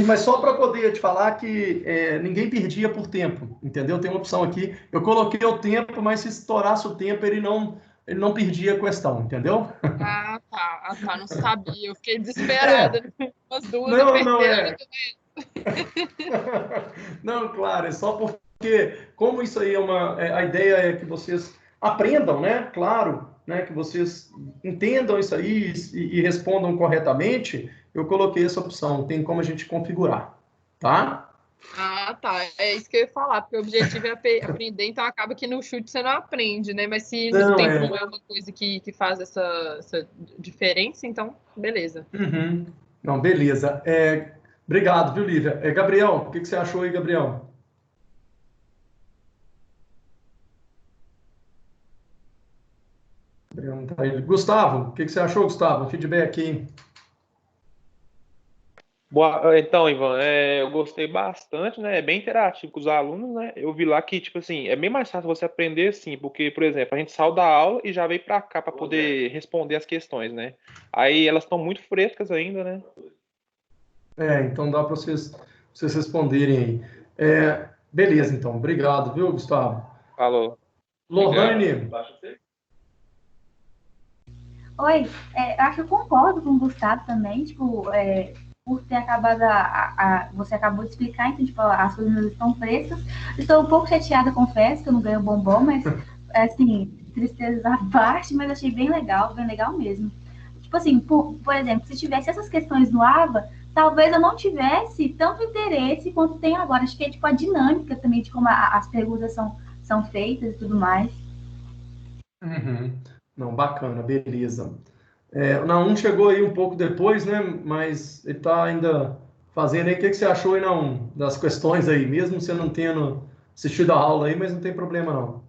mas só para poder te falar que ninguém perdia por tempo, entendeu? Tem uma opção aqui, eu coloquei o tempo, mas se estourasse o tempo, ele não perdia a questão, entendeu? Ah, tá, não sabia, eu fiquei desesperada, umas duas não Não, claro, é só porque, como isso aí a ideia é que vocês aprendam, né? Claro, né? Que vocês entendam isso aí e respondam corretamente, eu coloquei essa opção, tem como a gente configurar, tá? Ah, tá. É isso que eu ia falar, porque o objetivo é aprender, então acaba que no chute você não aprende, né? Mas se o tempo não é uma coisa que faz essa diferença, então, beleza. Uhum. Não, beleza. Obrigado, viu, Lívia? Gabriel, o que você achou aí, Gabriel? Gustavo, o que você achou, Gustavo? Feedback aí. Boa, então, Ivan, eu gostei bastante, né? É bem interativo com os alunos, né? Eu vi lá que, tipo assim, é bem mais fácil você aprender assim, porque, por exemplo, a gente saiu da aula e já veio para cá para poder responder as questões, né? Aí elas estão muito frescas ainda, né? Então dá para vocês responderem aí. Beleza, então. Obrigado, viu, Gustavo? Falou. Lohane. Oi, eu acho que eu concordo com o Gustavo também, tipo, por ter acabado você acabou de explicar, então, tipo, as coisas estão frescas. Estou um pouco chateada, confesso, que eu não ganho bombom, mas, assim, tristeza à parte, mas achei bem legal mesmo. Tipo assim, por exemplo, se tivesse essas questões no AVA, talvez eu não tivesse tanto interesse quanto tem agora. Acho que é, tipo, a dinâmica também de como as perguntas são feitas e tudo mais. Uhum. Não, bacana, beleza. O Naum chegou aí um pouco depois, né? Mas ele está ainda fazendo aí. O que você achou aí, Naum, das questões aí? Mesmo você não tendo assistido a aula aí, mas não tem problema não.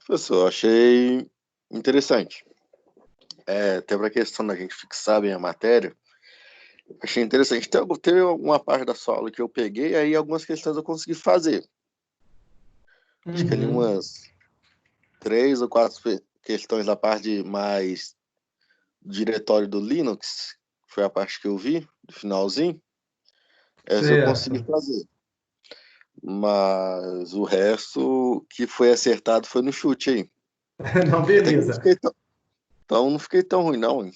Professor, eu achei interessante. Até para a questão da gente fixar bem a matéria, achei interessante. Teve alguma parte da sua aula que eu peguei, aí algumas questões eu consegui fazer. Acho que ali umas 3 ou 4 questões da parte mais diretório do Linux, que foi a parte que eu vi, do finalzinho, essa eu consegui fazer. Mas o resto que foi acertado foi no chute aí. Não, beleza. Então não fiquei tão ruim, não, hein?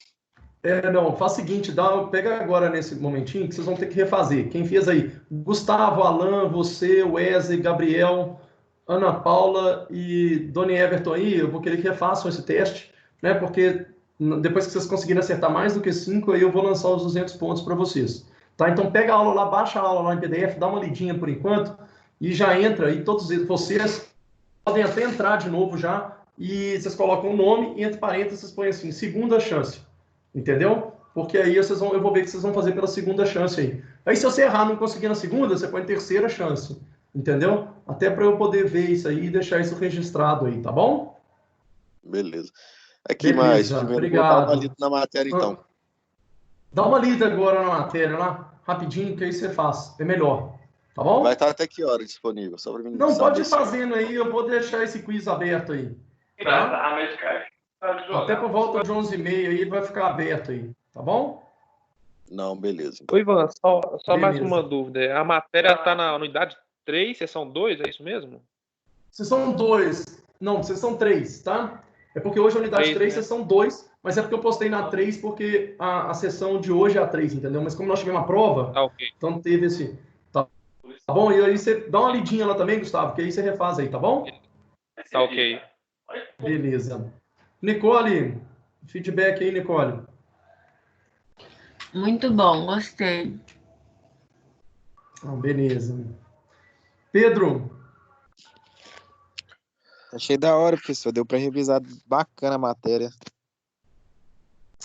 Não, faz o seguinte, pega agora nesse momentinho que vocês vão ter que refazer. Quem fez aí? Gustavo, Alan, você, Wesley, Gabriel, Ana Paula e Doni Everton aí, eu vou querer que refaçam esse teste, né? Porque depois que vocês conseguirem acertar mais do que 5, aí eu vou lançar os 200 pontos para vocês. Tá? Então pega a aula lá, baixa a aula lá em PDF, dá uma lidinha por enquanto e já entra. E todos vocês podem até entrar de novo já e vocês colocam o nome e entre parênteses põem assim, segunda chance. Entendeu? Porque aí eu vou ver que vocês vão fazer pela segunda chance aí. Aí se você errar e não conseguir na segunda, você põe terceira chance. Entendeu? Até para eu poder ver isso aí e deixar isso registrado aí, tá bom? Beleza. Aqui mais, primeiro vou dar uma lida na matéria então. Dá uma lida agora na matéria lá, rapidinho, que aí você faz. É melhor. Tá bom? Vai estar até que hora disponível? Só para mim não, pode ir fazendo aí, eu vou deixar esse quiz aberto aí. Tá? Até por volta de 11h30 aí, ele vai ficar aberto aí, tá bom? Não, beleza. Oi, Ivan, só mais uma dúvida. A matéria está na unidade 3, sessão 2, é isso mesmo? Sessão 2. Não, sessão 3, tá? É porque hoje a unidade 3, né? Sessão 2, mas é porque eu postei na 3 porque a sessão de hoje é a 3, entendeu? Mas como nós tivemos uma prova, então teve esse... Tá bom? E aí você dá uma lidinha lá também, Gustavo, que aí você refaz aí, tá bom? Tá ok. Beleza. Nicole, feedback aí, Nicole. Muito bom, gostei. Beleza. Pedro. Achei da hora, professor. Deu para revisar bacana a matéria.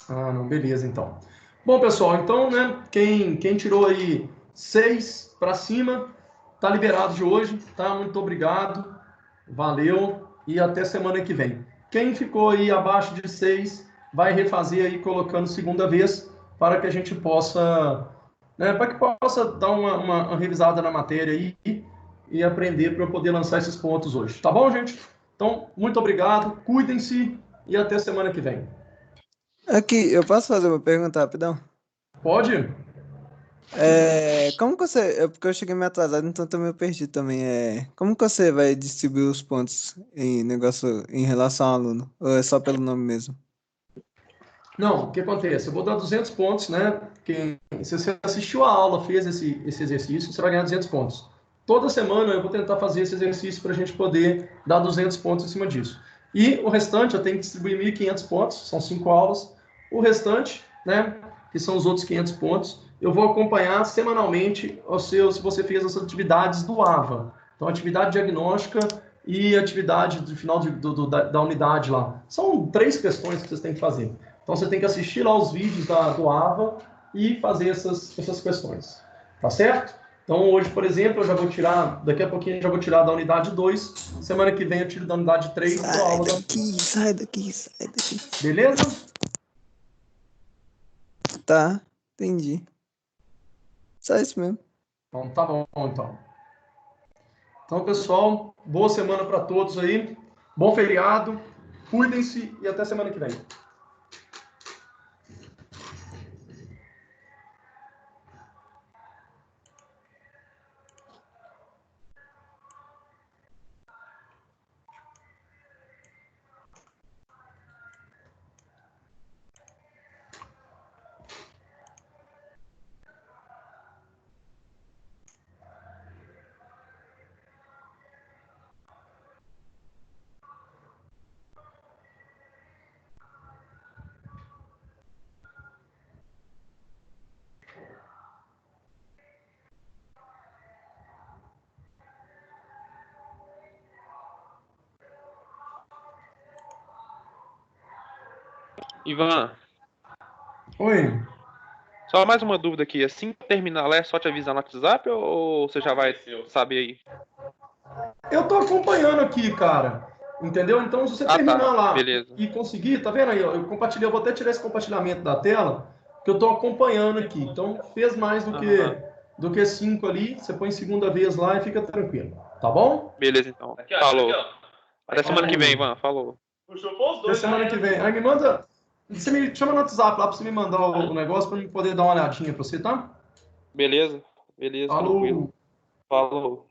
Não, beleza, então. Bom, pessoal, então, né, quem tirou aí 6 para cima, tá liberado de hoje, tá? Muito obrigado, valeu e até semana que vem. Quem ficou aí abaixo de 6, vai refazer aí colocando segunda vez, para que a gente possa, né, para que possa dar uma revisada na matéria aí e aprender para eu poder lançar esses pontos hoje. Tá bom, gente? Então, muito obrigado, cuidem-se e até semana que vem. Aqui, eu posso fazer uma pergunta rapidão? Pode? Como que você... Porque eu cheguei meio atrasado, então tô meio perdido também. Como que você vai distribuir os pontos em relação ao aluno? Ou é só pelo nome mesmo? Não, o que acontece? Eu vou dar 200 pontos, né? Se você assistiu a aula, fez esse exercício, você vai ganhar 200 pontos. Toda semana eu vou tentar fazer esse exercício para a gente poder dar 200 pontos em cima disso. E o restante, eu tenho que distribuir 1.500 pontos, são 5 aulas. O restante, né, que são os outros 500 pontos, eu vou acompanhar semanalmente se você fez as atividades do AVA. Então, atividade diagnóstica e atividade do final da unidade lá. São 3 questões que vocês têm que fazer. Então, você tem que assistir lá os vídeos do AVA e fazer essas questões. Tá certo? Então, hoje, por exemplo, eu já vou tirar, daqui a pouquinho eu já vou tirar da unidade 2, semana que vem eu tiro da unidade 3. Sai daqui. Beleza? Tá, entendi. Só isso mesmo. Então, tá bom, então. Então, pessoal, boa semana para todos aí. Bom feriado. Cuidem-se e até semana que vem. Ivan. Oi. Só mais uma dúvida aqui. Assim que terminar lá, é só te avisar no WhatsApp ou você já vai saber aí? Eu tô acompanhando aqui, cara. Entendeu? Então, se você terminar lá Beleza. e conseguir, tá vendo aí? Eu compartilhei, eu vou até tirar esse compartilhamento da tela, que eu tô acompanhando aqui. Então, fez mais do que 5 ali, você põe segunda vez lá e fica tranquilo. Tá bom? Beleza, então. Falou. Até semana que vem, Ivan. Falou. Até semana que vem. Aí me manda. Você me chama no WhatsApp lá pra você me mandar o negócio pra eu poder dar uma olhadinha pra você, tá? Beleza. Falou. Tranquilo. Falou.